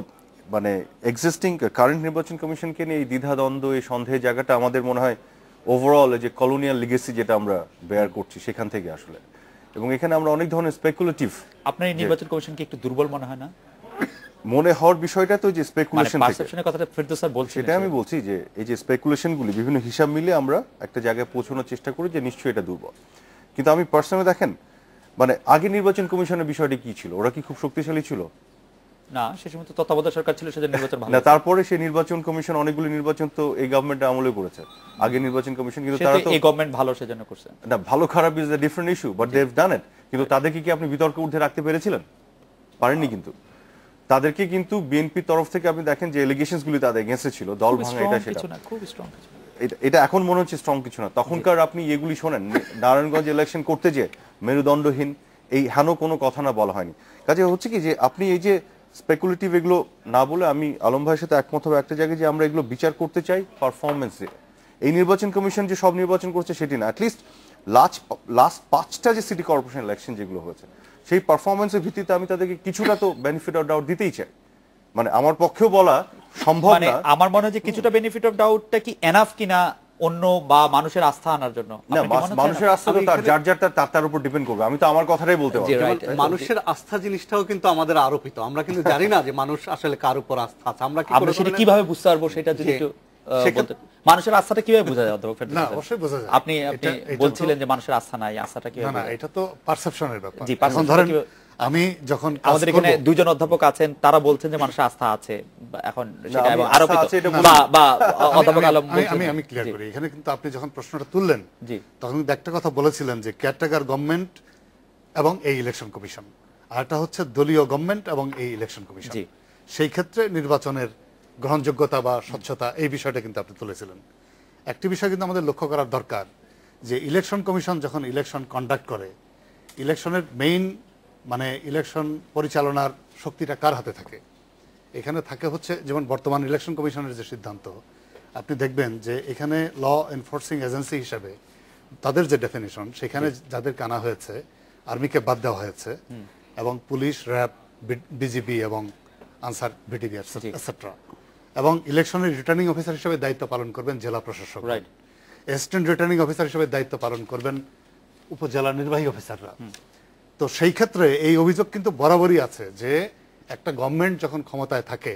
মানে এক্সিস্টিং কারেন্ট নির্বাচন কমিশনকে নিয়ে এই দ্বিধাদ্বন্দ্ব, এই সন্দেহের জায়গাটা আমাদের মনে হয় ওভারঅল যে কলোনিয়াল লিগেসি যেটা আমরা বেয়ার করছি সেখান থেকে আসলে, এবং এখানে আমরা অনেক ধরনের স্পেকুলেটিভ। আপনার এই নির্বাচন কমিশনকে একটু দুর্বল মনে হয় না? মনে হওয়ার বিষয়টা তো যে স্পেকুলেশন থেকে, পারসেপশনের কথাটা ফেরদৌস স্যার বলছেন, সেটা আমি বলছি যে এই যে স্পেকুলেশনগুলি বিভিন্ন হিসাব মিলে আমরা একটা জায়গায় পৌঁছানোর চেষ্টা করি যে নিশ্চয়ই এটা দুর্বল। কিন্তু আমি পার্সোনালি দেখেন, মানে আগে নির্বাচন কমিশনের বিষয়টি কি ছিল, ওরা কি খুব শক্তিশালী ছিল? না, সে সময় তো তত্ত্বাবধায়ক সরকার ছিল, সেজন্য নির্বাচন ভালো না, তারপরে সেই নির্বাচন কমিশন অনেকগুলো নির্বাচন তো এই গভর্নমেন্ট আমলে করেছে, আগে নির্বাচন কমিশন, কিন্তু তারা তো এই গভর্নমেন্ট ভালো সেজন্য করছে না। ভালো খারাপ is a different issue, but they have done it. কিন্তু তাদেরকে কি আপনি বিতর্কে উঠে রাখতে পেরেছিলেন? পারেননি। কিন্তু তাদেরকে কিন্তু বিএনপির তরফ থেকে আপনি দেখেন যে এলিগেশনস গুলি তাদের এগেইনস্টে ছিল, দল ভাঙা, এটা সেটা, খুব স্ট্রং কিছু। এটা এখন মনে হচ্ছে স্ট্রং কিছু না। তখনকার আপনি এগুলি শোনেন, নারায়ণগঞ্জ ইলেকশন করতে যে মেরুদণ্ডহীন এই হেন কোনো কথা না বলা হয়নি। কাজে হচ্ছে কি যে আপনি এই যে স্পেকুলেটিভ এগুলো না বলে, আমি আলম ভাইয়ের সাথে একমত হবে একটা জায়গায় যে আমরা এগুলো বিচার করতে চাই পারফরমেন্সে। এই নির্বাচন কমিশন যে সব নির্বাচন করছে সেটি না, অ্যাটলিস্ট লাস্ট 5টা যে সিটি কর্পোরেশন ইলেকশন যেগুলো হয়েছে সেই পারফরমেন্সের ভিত্তিতে আমি তাদেরকে কিছুটা তো বেনিফিট অফ ডাউট দিতেই চাই। মানে আমার পক্ষেও বলা সম্ভব না। আমার মনে হয় যে কিছুটা বেনিফিট অফ ডাউটটা কি এনাফ কিনা অন্য বা মানুষের আস্থা আনার জন্য? না, মানুষের আস্থা তো যার তার উপর ডিপেন্ড করবে। আমি তো আমার কথাটাই বলতে পারবো। মানুষের আস্থা জিনিসটাও কিন্তু আমাদের আরোপিত, আমরা কিন্তু জানি না যে মানুষ আসলে কার উপর আস্থা আছে। আমরা সেটা কিভাবে বুঝতে পারবো সেটা যদি একটু মানুষের আস্থাটা কিভাবে বোঝা যায়? না, অবশ্যই বোঝা যায়। আপনি বলছিলেন যে মানুষের আস্থা নাই, আস্থাটা কিভাবে? না, এটা তো পারসেপশনের ব্যাপার। জি, এখন ধরেন আমি যখন আমাদের এখানে দুজন অধ্যাপক আছেন, তারা বলছেন যে মানুষের আস্থা আছে, এখন সেটা এবং আরোপিত বা অধ্যাপক আলম আমি ক্লিয়ার করি। এখানে কিন্তু আপনি যখন প্রশ্নটা তুললেন তখন কিন্তু একটা কথা বলেছিলেন যে কেয়ারটেকার গভর্নমেন্ট এবং এই ইলেকশন কমিশন, আর একটা হচ্ছে দলীয় গভর্নমেন্ট এবং এই ইলেকশন কমিশন। সেই ক্ষেত্রে নির্বাচনের গ্রহণযোগ্যতা বা স্বচ্ছতা, এই বিষয়টা কিন্তু আপনি তুলেছিলেন। একটি বিষয় কিন্তু আমাদের লক্ষ্য করার দরকার যে ইলেকশন কমিশন যখন ইলেকশন কন্ডাক্ট করে, ইলেকশনের মেইন মানে ইলেকশন পরিচালনার শক্তিটা কার হাতে থাকে? এখানে থাকে হচ্ছে, যেমন বর্তমান ইলেকশন কমিশনের যে সিদ্ধান্ত, আপনি দেখবেন যে এখানে ল এনফোর্সিং এজেন্সি হিসেবে তাদের যে ডেফিনিশন, সেখানে যাদেরকে আনা হয়েছে, আর্মিকে বাদ দেওয়া হয়েছে, এবং পুলিশ, র্যাব, বিজিবি এবং আনসার, বিটিবি এটসেট্রা, এবং ইলেকশনের রিটার্নিং অফিসার হিসেবে দায়িত্ব পালন করবেন জেলা প্রশাসক, অ্যাসিস্ট্যান্ট রিটার্নিং অফিসার হিসেবে দায়িত্ব পালন করবেন উপজেলা নির্বাহী অফিসাররা। তো সেই ক্ষেত্রে এই অভিযোগ কিন্তু বরাবরই আছে যে একটা গভর্নমেন্ট যখন ক্ষমতায় থাকে,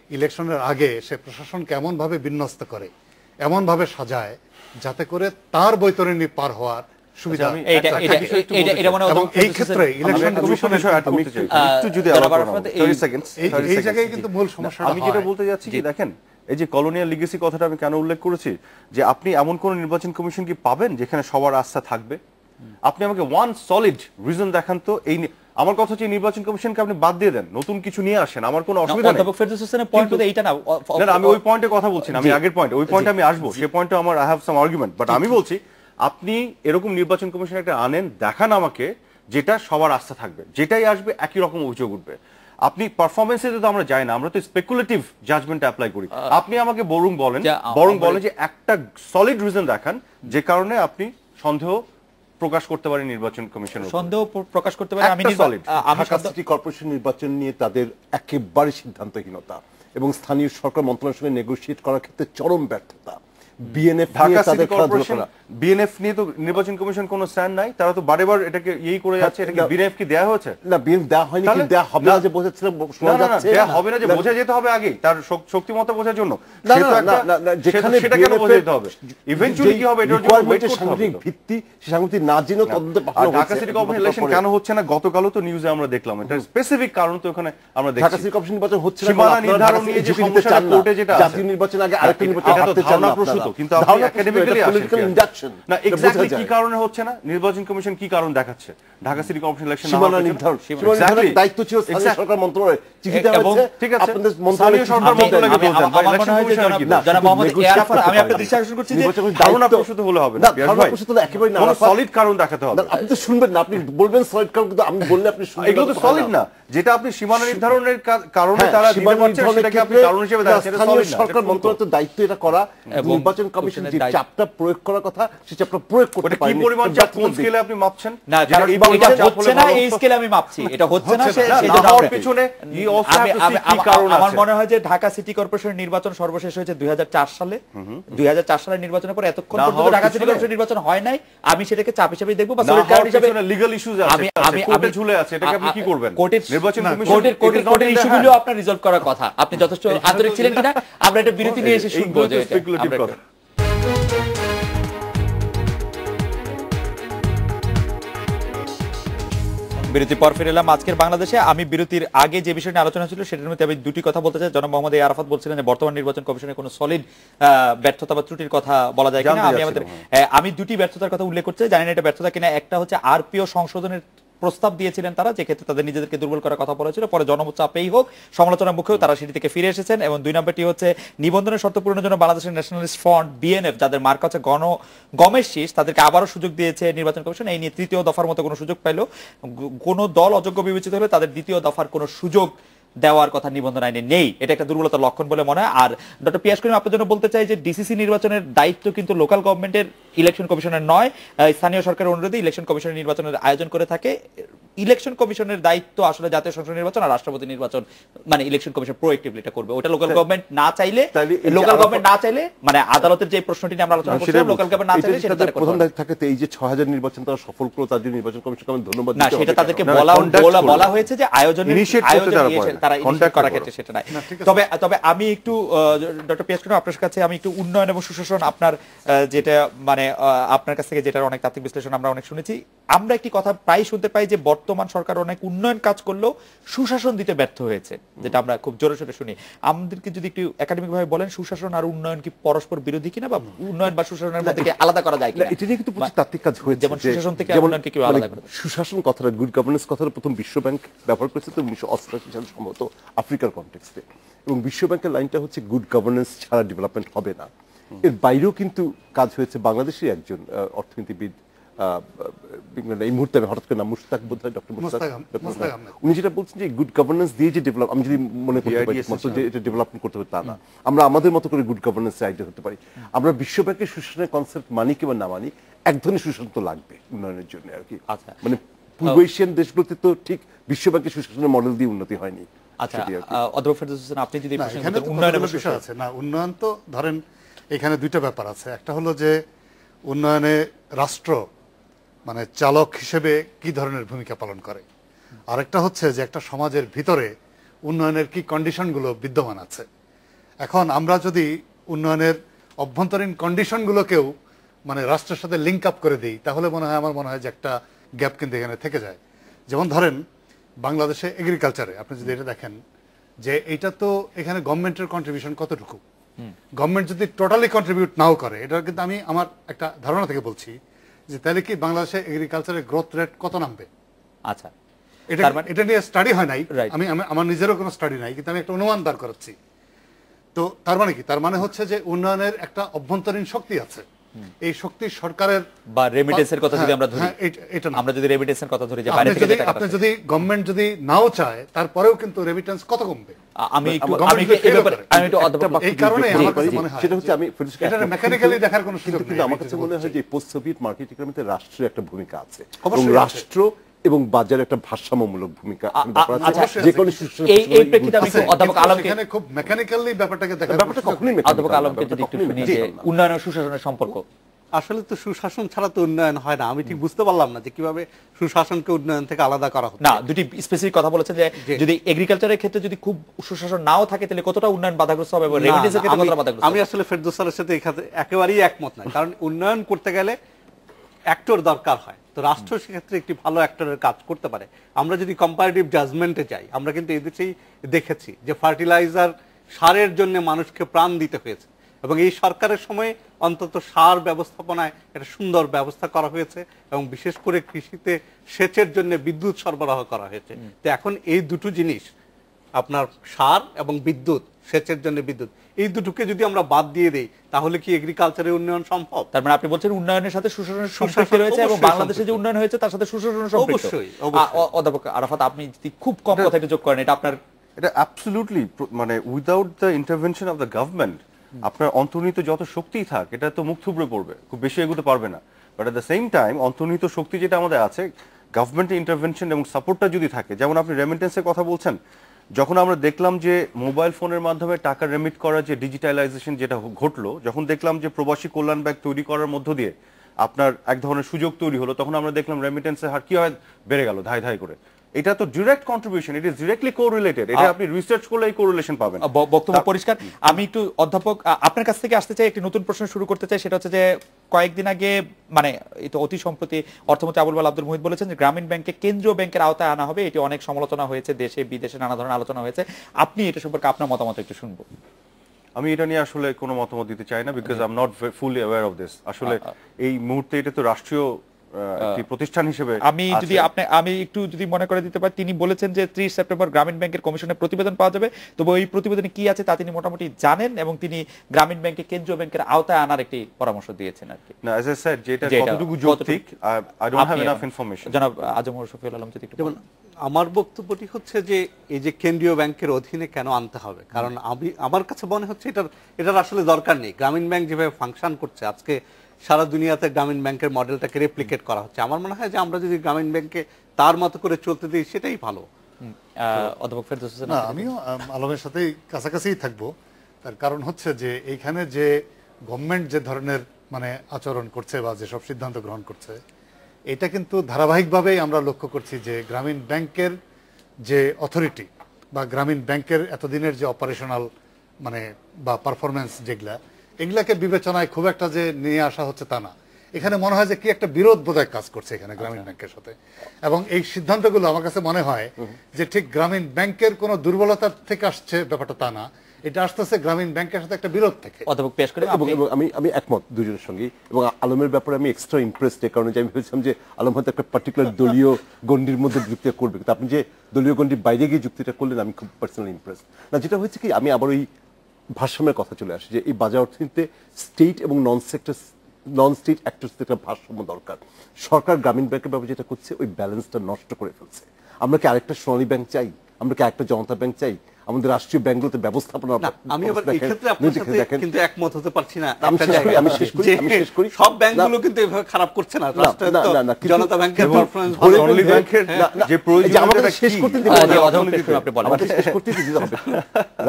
ইলেকশনের আগে সে প্রশাসনকে এমনভাবে বিন্যস্ত করে, এমনভাবে সাজায়, যাতে করে তার বৈতরণী পার হওয়ার সুবিধা। এবং এই ক্ষেত্রে ইলেকশন কমিশনের এই জায়গায় কিন্তু মূল সমস্যা। আমি যেটা বলতে যাচ্ছি কি, দেখেন এই যে কলোনিয়াল লিগেসি কথাটা আমি কেন উল্লেখ করেছি, যে আপনি এমন কোন নির্বাচন কমিশন কি পাবেন যেখানে সবার আস্থা থাকবে? আপনি আমাকে ওয়ান সলিড রিজন দেখান তো। এই আমার কথা হচ্ছে নির্বাচন কমিশনকে আপনি বাদ দিয়ে দেন, নতুন কিছু নিয়ে আসেন, আমার কোনো অসুবিধা নেই। আমি ওই পয়েন্টে কথা বলছি না, আমি আগের পয়েন্ট, ওই পয়েন্টে আমি আসবো, সেই পয়েন্টে আমার I have some argument. But আমি বলছি আপনি এরকম নির্বাচন কমিশন একটা আনেন, দেখান আমাকে যেটা সবার আস্থা থাকবে, যেটাই আসবে একই রকম অভিযোগ উঠবে। আপনি পারফরমেন্সে তো আমরা যাই না, আমরা তো স্পেকুলেটিভ জাজমেন্ট অ্যাপ্লাই করি। আপনি আমাকে বরং বলেন যে একটা সলিড রিজন দেখান যে কারণে আপনি সন্দেহ প্রকাশ করতে পারেন নির্বাচন কমিশনের, সন্দেহ প্রকাশ করতে পারেন। আমি ঢাকা সিটি কর্পোরেশন নির্বাচন নিয়ে তাদের একেবারে সিদ্ধান্তহীনতা এবং স্থানীয় সরকার মন্ত্রণালয়ের সঙ্গে নেগোশিয়েট করার ক্ষেত্রে চরম ব্যর্থতা। বিএনএফ বিএনএফ নিয়ে তো নির্বাচন কমিশন কোনো স্ট্যান্ড নাই, তারা তো বারেবার এটাকে এই করে যাচ্ছে। এটাকে বিএনএফ কি দেয়া হয়েছে? না, বিএনএফ দেয়া হয়নি, কি দেয়া হবে না যে বোঝাচ্ছিল, শোনা যাচ্ছে দেয়া হবে না যে বোঝা যেতে হবে আগে তার শক্তিমত্তা বোঝার জন্য। যেখানে সেটা কেন বোঝা যেতে হবে? ইভেন্চুয়ালি কি হবে এটার জন্য ওয়েট করতে হবে। সাংগঠনিক ভিত্তি, সে সাংগঠনিক না জেনে তদন্তে পাঠানো হচ্ছে। ঢাকা সিটি কর্পোরেশন ইলেকশন কেন হচ্ছে না গতকালও তো নিউজে আমরা দেখলাম, এটা স্পেসিফিক কারণ তো ওখানে আমরা দেখছি। ঢাকা সিটি কর্পোরেশন নির্বাচন হচ্ছে না, সীমানা নির্ধারণ নিয়ে যে সমস্যাটা কোর্টে যেটা জাতীয় নির্বাচন আগে আরেকটা নির্বাচন এটা তো ধারণা প্রসূত তো, কিন্তু আপনি একাডেমিক্যালি পলিটিক্যাল ইন্ডাকশন না এক্স্যাক্টলি কি কারণে হচ্ছে না, নির্বাচন কমিশন কি কারণ দেখাচ্ছে ঢাকা সিটি কর্পোরেশন ইলেকশন সীমানা নির্ধারণ, সীমানা নির্ধারণের দায়িত্ব ছিল স্থানীয় সরকার মন্ত্রণালয়, চিঠি দেওয়া হয়েছে ঠিক আছে আপনাদের স্থানীয় সরকার মন্ত্রণালয়কে বলতেন আমার মনে হয় যে জনাব মোহাম্মদ এরাফাত, আমি আপনার দৃষ্টি আকর্ষণ করছি যে ধারণা প্রসূত হলে হবে না, ধারণা প্রসূত হলে একেবারে না, সলিড কারণ দেখাতে হবে। আপনি তো শুনবেন না, আপনি বলবেন সলিড কারণ, কিন্তু আমি বললে আপনি শুনবেন, এগুলো তো সলিড না, যেটা আপনি সীমানা নির্ধারণের কারণে তারা দিতে পারছে সেটাকে আপনি কারণ হিসেবে দেখেন, এটা সলিড না। সরকার মন্ত্রণালয়ের দায়িত্ব এটা করা, নির্বাচন কমিশন যে চাপটা প্রয়োগ করার কথা সেই চাপটা প্রয়োগ করতে ওটা কি পারেনি। পরিমাণ চাপ, কোন স্কেলে আপনি মাপছেন? না, কারণ এটা হচ্ছে না এই স্কেলে আমি মাপছি, এটা হচ্ছে না সেই জন্য হওয়ার পেছনে ই অলসো হ্যাভ টু সি কি কারণ আছে। আমার মনে হয় যে ঢাকা সিটি কর্পোরেশনের নির্বাচন সর্বশেষ হয়েছে 2004 সালে। 2004 সালের নির্বাচনের পর এতক্ষণ পর্যন্ত ঢাকা সিটি কর্পোরেশন নির্বাচন হয় নাই। আমি সেটাকে চাপ হিসেবে দেখব বা সলিড কারণ হিসেবে। লিগ্যাল ইস্যুজ আছে, কোর্টে ঝুলে আছে, এটাকে আপনি কি করবেন? নির্বাচন কমিশন কোর্টের ইস্যুগুলো আপনার রিজলভ করার কথা। আপনি যথেষ্ট আন্তরিক ছিলেন কিনা আমরা এটা বিরতি নিয়ে এসে শুনবো যে স্পেকুলেটিভ কথা। বিরতির পর ফিরে এলাম আজকের বাংলাদেশে। আমি বিরতির আগে যে বিষয় নিয়ে আলোচনা ছিল সেটার মধ্যে আমি দুটি কথা বলতে চাই। জনাব মোহাম্মদ আরাফাত বলছিলেন যে বর্তমান নির্বাচন কমিশনের কোনো সলিড ব্যর্থতা বা ত্রুটির কথা বলা যায় কিনা। আমি দুটি ব্যর্থতার কথা উল্লেখ করতে জানি না এটা ব্যর্থতা কিনা। একটা হচ্ছে আরপিও সংশোধনের প্রস্তাব দিয়েছিলেন তারা, যে ক্ষেত্রে তাদের নিজেদেরকে দুর্বল করার কথা বলেছিল, পরে জনমত চাপেই হোক সমালোচনার মুখেও তারা সেটি থেকে ফিরে এসেছেন। এবং দুই নম্বরটি হচ্ছে নিবন্ধনের শর্ত পূরণের জন্য বাংলাদেশের ন্যাশনালিস্ট ফ্রন্ট বিএনএফ, যাদের মার্কা হচ্ছে গমের শীষ, তাদেরকে আবারও সুযোগ দিয়েছে নির্বাচন কমিশন। এই নিয়ে তৃতীয় দফার মতো কোনো সুযোগ পাইল। কোনো দল অযোগ্য বিবেচিত হলে তাদের দ্বিতীয় দফার কোনো সুযোগ দেওয়ার কথা নিবন্ধন আইনে নেই। এটা একটা দুর্বলতার লক্ষণ বলে মনে হয়। আর ডক্টর পিয়াস করিম, আপনার জন্য বলতে চাই যে ডিসিসি নির্বাচনের দায়িত্ব কিন্তু লোকাল গভর্নমেন্টের, ইলেকশন কমিশনের নয়। স্থানীয় সরকারের অনুরোধে ইলেকশন কমিশনের নির্বাচনের আয়োজন করে থাকে। ইলেকশন কমিশনের দায়িত্ব আসলে জাতীয় সংসদ নির্বাচন আর রাষ্ট্রপতি নির্বাচন, মানে ইলেকশন কমিশন প্রোঅ্যাক্টিভলি এটা করবে। ওটা লোকাল গভর্নমেন্ট না চাইলে, মানে আদালতের যে প্রশ্নটি নিয়ে আমরা আলোচনা করছিলাম, লোকাল গভর্নমেন্ট না চাইলে সেটা তাদের প্রধান দায়িত্ব থাকে। এই যে 6000 নির্বাচন তারা সফল করে, তার জন্য নির্বাচন কমিশনকে আমি ধন্যবাদ না, দিতে সেটা হবে। তাদেরকে বলা হয়েছে যে আয়োজনের তারা ইনিশিয়েট করার ক্ষেত্রে সেটা নাই। তবে আমি একটু ডক্টর পিয়াস করিম আপনার কাছে আমি একটু উন্নয়ন এবং সুশাসন, আপনার যেটা মানে আপনার কাছ থেকে যেটার অনেক তাত্ত্বিক বিশ্লেষণ আমরা অনেক শুনেছি। আমরা একটি কথা প্রায় শুনতে পাই যে বর্তমান সরকার অনেক উন্নয়ন কাজ করলেও সুশাসন দিতে ব্যর্থ হয়েছে, যেটা আমরা খুব জোরে সোরে শুনি। আমাদেরকে যদি একটু একাডেমিক ভাবে বলেন, সুশাসন আর উন্নয়ন কি পরস্পর বিরোধী কিনা, বা উন্নয়ন বা সুশাসনের মধ্যে আলাদা করা যায় কিনা? এটা নিয়ে কিন্তু প্রচুর তাত্ত্বিক কাজ হয়েছে, যেমন সুশাসন থেকে উন্নয়নকে কি আলাদা করা? সুশাসন কথাটা, গুড গভর্নেন্স কথাটা প্রথম বিশ্ব ব্যাংক ব্যবহার করেছে তো 1988 সালে সম্ভবত আফ্রিকার কনটেক্সটে। এবং বিশ্ব ব্যাংকের লাইনটা হচ্ছে গুড গভর্নেন্স ছাড়া ডেভেলপমেন্ট হবে না। এর বাইরেও কিন্তু কাজ হয়েছে। বাংলাদেশের একজন অর্থনীতিবিদ, এই মুহূর্তে আমি হঠাৎ করে নাম, মুশতাক বোধহয়, ডক্টর মুশতাক, উনি যেটা বলছেন যে গুড গভর্নেন্স দিয়ে যে ডেভেলপ, আমি যদি মনে করতে পারি যে এটা ডেভেলপমেন্ট করতে হবে তা না, আমরা আমাদের মতো করে গুড গভর্নেন্স আইডিয়া হতে পারি। আমরা বিশ্ব ব্যাংকের সুশাসনের কনসেপ্ট মানি কিংবা না মানি, এক ধরনের সুশাসন তো লাগবে উন্নয়নের জন্য আর কি। মানে পূর্ব এশিয়ান দেশগুলোতে তো ঠিক বিশ্ব ব্যাংকের সুশাসনের মডেল দিয়ে উন্নতি হয়নি। আচ্ছা, অধ্যাপক ফেরদৌস হোসেন, আপনি যদি উন্নয়নের বিষয় আছে না, উন্নয়ন তো ধরেন এখানে দুইটা ব্যাপার আছে। একটা হলো যে উন্নয়নে রাষ্ট্র মানে চালক হিসেবে কি ধরনের ভূমিকা পালন করে, আরেকটা হচ্ছে যে একটা সমাজের ভিতরে উন্নয়নের কি কন্ডিশনগুলো বিদ্যমান আছে। এখন আমরা যদি উন্নয়নের অভ্যন্তরীণ কন্ডিশনগুলোকেও মানে রাষ্ট্রের সাথে লিঙ্ক আপ করে দিই, তাহলে আমার মনে হয় যে একটা গ্যাপ কিন্তু এখানে থেকে যায়। যেমন ধরেন বাংলাদেশে এগ্রিকালচারে আপনি যদি এটা দেখেন যে এটা তো এখানে গভর্নমেন্টের কন্ট্রিবিউশন কতটুকু, গভর্নমেন্ট যদি টোটালি কন্ট্রিবিউট নাও করে, এটা কিন্তু আমি আমার একটা ধারণা থেকে বলছি যে তাহলে কি বাংলাদেশে এগ্রিকালচারের গ্রোথ রেট কত নামবে। আচ্ছা, এটা নিয়ে স্টাডি হয় নাই, আমি আমার নিজেরও কোনো স্টাডি নাই, কিন্তু আমি একটা অনুমান দাঁড় করাচ্ছি। তো তার মানে কি, তার মানে হচ্ছে যে উন্নয়নের একটা অভ্যন্তরীণ শক্তি আছে। এই শক্তি সরকারের বা রেমিটেন্সের কথা যদি আমরা ধরি, এটা আমরা যদি রেমিটেন্সের কথা ধরি যে বাইরে থেকে টাকা, আপনি যদি গভর্নমেন্ট যদি নাও চায় তারপরেও কিন্তু রেমিটেন্স কত কমবে। আমি একটু এই কারণে আমার কাছে মনে হয় সেটা হচ্ছে আমি এটা মেকানিক্যালি দেখার কোনো সুযোগ নেই। কিন্তু আমার কাছে মনে হয় যে পোস্ট সোভিয়েত মার্কেট ইকোনমিতে রাষ্ট্রের একটা ভূমিকা আছে, এবং রাষ্ট্র এবং বাজারের একটা ভারসাম্যমূলক ভূমিকা যে কোনো এই প্রেক্ষিতে আমি অধ্যাপক আলমকে এখানে খুব মেকানিক্যালি ব্যাপারটাকে দেখার ব্যাপারটা কখনোই অধ্যাপক আলমকে যদি একটু শুনি যে উন্নয়ন ও সুশাসনের সম্পর্ক। আসলে তো সুশাসন ছাড়া তো উন্নয়ন হয় না। আমি ঠিক বুঝতে পারলাম না যে কিভাবে সুশাসনকে উন্নয়ন থেকে আলাদা করা হচ্ছে। না, দুটি স্পেসিফিক কথা বলেছে যে যদি এগ্রিকালচারের ক্ষেত্রে যদি খুব সুশাসন নাও থাকে তাহলে কতটা উন্নয়ন বাধাগ্রস্ত হবে এবং রেমিটেন্সের ক্ষেত্রে কতটা বাধাগ্রস্ত। আমি আসলে ফেরদৌস স্যারের সাথে একেবারেই একমত না, কারণ উন্নয়ন করতে গেলে অ্যাক্টর দরকার হয়। তো রাষ্ট্র সেক্ষেত্রে একটি ভালো অ্যাক্টরের কাজ করতে পারে। আমরা যদি কম্পারেটিভ জাজমেন্টে যাই, আমরা কিন্তু এদেশেই দেখেছি যে ফার্টিলাইজার সারের জন্য মানুষকে প্রাণ দিতে হয়েছে, এবং এই সরকারের সময় অন্তত সার ব্যবস্থাপনায় একটা সুন্দর ব্যবস্থা করা হয়েছে এবং বিশেষ করে কৃষিতে সেচের জন্য বিদ্যুৎ সরবরাহ করা হয়েছে। তো এখন এই দুটো জিনিস, আপনার সার এবং বিদ্যুৎ, সেচের জন্য বিদ্যুৎ, এই দুটোকে যদি আমরা বাদ দিয়ে দেই তাহলে কি এগ্রিকালচারের উন্নয়ন সম্ভব? তার মানে আপনি বলছেন উন্নয়নের সাথে সুশাসনের সম্পর্ক রয়েছে এবং বাংলাদেশে যে উন্নয়ন হয়েছে তার সাথে সুশাসনের সম্পর্ক। অবশ্যই। অধ্যাপক আরাফাত, আপনি যদি খুব কম কথা একটু যোগ করেন, এটা আপনার এটা অ্যাবসলিউটলি, মানে without the intervention of the government আপনার অন্তর্নিহিত যত শক্তি থাক এটা তো মুখ থুবড়ে পড়বে, খুব বেশি এগোতে পারবে না। But at the same time অন্তর্নিহিত শক্তি যেটা আমাদের আছে, গভর্নমেন্টের ইন্টারভেনশন এবং সাপোর্টটা যদি থাকে, যেমন আপনি রেমিটেন্সের কথা বলছেন, যখন আমরা দেখলাম যে মোবাইল ফোনের মাধ্যমে টাকা রেমিট করার যে ডিজিটালাইজেশন যেটা ঘটলো, যখন দেখলাম যে প্রবাসী কল্যাণ ব্যাংক তৈরি করার মধ্য দিয়ে আপনার এক ধরনের সুযোগ তৈরি হলো, তখন আমরা দেখলাম রেমিটেন্সের হার কি হয় বেড়ে গেল ধাই ধাই করে। এটা তো direct contribution, it is directly correlated. এটা আপনি রিসার্চ করলে এই কোরিলেশন পাবেন। বক্তব্য পরিষ্কার। আমি একটু অধ্যাপক আপনার কাছ থেকে আসতে চাই, একটি নতুন প্রশ্ন শুরু করতে চাই। সেটা হচ্ছে যে কয়েকদিন আগে, মানে এই তো অতি সম্প্রতি অর্থমন্ত্রী আবুল বাল আব্দুল মুহিত বলেছেন যে গ্রামীণ ব্যাংকে কেন্দ্রীয় ব্যাংকের আওতায় আনা হবে। এটি অনেক সমালোচনা হয়েছে, দেশে বিদেশে নানা ধরনের আলোচনা হয়েছে। আপনি এটা সম্পর্কে আপনার মতামত একটু শুনবো। আমি এটা নিয়ে আসলে কোনো মতামত দিতে চাই না, because I am not fully aware of this. আসলে এই মুহূর্তে এটা তো রাষ্ট্রীয় একটি প্রতিষ্ঠান হিসেবে আমি একটু যদি মনে করে দিতে পারি, তিনি বলেছেন যে 30 সেপ্টেম্বর গ্রামীণ ব্যাংকের কমিশনের প্রতিবেদন পাওয়া যাবে। তবে ওই প্রতিবেদনে কি আছে তা তিনি মোটামুটি জানেন এবং তিনি গ্রামীণ ব্যাংকে কেন্দ্রীয় ব্যাংকের আওতায় আনার একটি পরামর্শ দিয়েছেন আর কি। না, অ্যাজ আই সেড, যেটা কতটুকু যৌক্তিক, I don't have enough information. জনাব আজমর শফিউল আলম যদি একটু যেমন আমার বক্তব্যটি হচ্ছে যে এই যে কেন্দ্রীয় ব্যাংকের অধীনে কেন আনতে হবে, কারণ আমার কাছে মনে হচ্ছে এটার আসলে দরকার নেই। গ্রামীণ ব্যাংক যেভাবে ফাংশন করছে আজকে সারা দুনিয়াতে, গ্রামীণ ব্যাংকের মডেলটাকে রেপ্লিকেট করা হচ্ছে। আমার মনে হয় যে আমরা যদি গ্রামীণ ব্যাংকে তার মতো করে চলতে দিই সেটাই ভালো। অধ্যাপক ফেরদৌস হোসেন, আমিও আলমের সাথেই কাছাকাছিই থাকবো। তার কারণ হচ্ছে যে এইখানে যে গভর্নমেন্ট যে ধরনের মানে আচরণ করছে বা যেসব সিদ্ধান্ত গ্রহণ করছে, এটা কিন্তু ধারাবাহিকভাবেই আমরা লক্ষ্য করছি যে গ্রামীণ ব্যাংকের যে অথরিটি বা গ্রামীণ ব্যাংকের এতদিনের যে অপারেশনাল মানে বা পারফরমেন্স এগুলাকে বিবেচনায় খুব একটা যে নিয়ে আসা হচ্ছে তা না। এখানে মনে হয় যে কি একটা বিরোধ বোধহয় কাজ করছে এখানে গ্রামীণ ব্যাংকের সাথে। এবং এই সিদ্ধান্তগুলো আমার কাছে মনে হয় যে ঠিক গ্রামীণ ব্যাংকের কোনো দুর্বলতার থেকে আসছে ব্যাপারটা তা না, এটা আসতেছে গ্রামীণ ব্যাংকের সাথে একটা বিরোধ থেকে। অধ্যাপক পেশ করে আমি একমত দুজনের সঙ্গে। এবং আলমের ব্যাপারে আমি এক্সট্রা ইমপ্রেসড এর কারণে আমি ভেবেছিলাম যে আলম হয়তো একটা পার্টিকুলার দলীয় গণ্ডির মধ্যে যুক্তিটা করবে, কিন্তু আপনি যে দলীয় গণ্ডির বাইরে গিয়ে যুক্তিটা করলেন আমি খুব পার্সোনালি ইমপ্রেসড। না, যেটা হয়েছে কি, আমি আবার ওই ভারসাম্যের কথা চলে আসি যে এই বাজার অর্থনীতিতে স্টেট এবং নন স্টেট অ্যাক্টরসদের একটা ভারসাম্য দরকার। সরকার গ্রামীণ ব্যাংকের ব্যাপারে যেটা করছে ওই ব্যালেন্সটা নষ্ট করে ফেলছে। আমরা কি আরেকটা সোনালী ব্যাংক চাই? আমরা কি আরেকটা জনতা ব্যাংক চাই? আমাদের রাষ্ট্রীয় ব্যাংকগুলোতে ব্যবস্থাপনা। আমি আবার এই ক্ষেত্রে আপনার সাথে কিন্তু একমত হতে পারছি না। আমি শেষ করি। সব ব্যাংকগুলো কিন্তু এভাবে খারাপ করছে না। জনতা ব্যাংকের পারফরম্যান্স সোনালী ব্যাংকের যে প্রয়োজনীয়তা শেষ করতে দিতে হবে।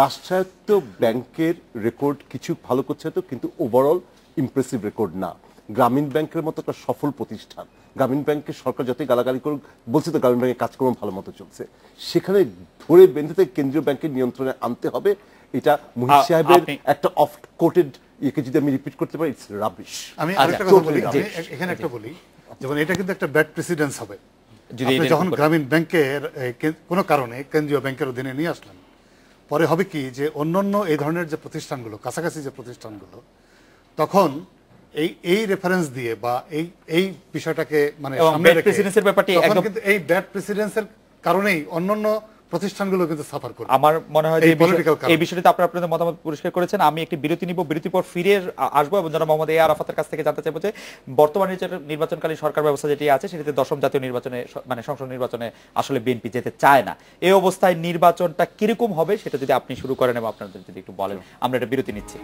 রাষ্ট্রায়ত্ত ব্যাংকের রেকর্ড কিছু ভালো করছে তো, কিন্তু ওভারঅল ইমপ্রেসিভ রেকর্ড না। গ্রামীণ ব্যাংকের মতো একটা সফল প্রতিষ্ঠান, গ্রামীণ ব্যাংকের সরকার যতই গালাগালি করুক, বলছে তো গ্রামীণ ব্যাংকের কাজকর্ম ভালো মতো চলছে, সেখানে ধরে বেঁধে কেন্দ্রীয় ব্যাংকের নিয়ন্ত্রণে আনতে হবে। এটা মুহিত সাহেবের একটা অফ কোটেড ইয়েকে যদি আমি রিপিট করতে পারি, ইটস রাবিশ। আমি আরেকটা কথা বলি, এখানে একটা বলি, যেমন এটা কিন্তু একটা ব্যাড প্রেসিডেন্স হবে যখন গ্রামীণ ব্যাংকের কোনো কারণে কেন্দ্রীয় ব্যাংকের অধীনে নিয়ে আসলেন। পরে হবে কি যে অন্যান্য এই ধরনের যে প্রতিষ্ঠানগুলো, কাছাকাছি যে প্রতিষ্ঠানগুলো, তখন এই রেফারেন্স দিয়ে বা এই বিষয়টাকে মানে সামনে রেখে কিন্তু এই ব্যাড প্রেসিডেন্সের কারণেই অন্যান্য প্রতিষ্ঠানগুলো কিন্তু সাফার করবে। আমার মনে হয় যে এই বিষয়টিতে আপনারা আপনাদের মতামত পরিষ্কার করেছেন। আমি একটি বিরতি নিব, বিরতির পর ফিরে আসবো এবং জনাব মোহাম্মদ এ আরাফাতের কাছ থেকে জানতে চাইবো যে বর্তমান নির্বাচনকালীন সরকার ব্যবস্থা যেটি আছে সেটিতে দশম জাতীয় নির্বাচনে মানে সংসদ নির্বাচনে আসলে বিএনপি যেতে চায় না। এই অবস্থায় নির্বাচনটা কিরকম হবে সেটা যদি আপনি শুরু করেন এবং আপনাদের যদি একটু বলেন। আমরা একটা বিরতি নিচ্ছি।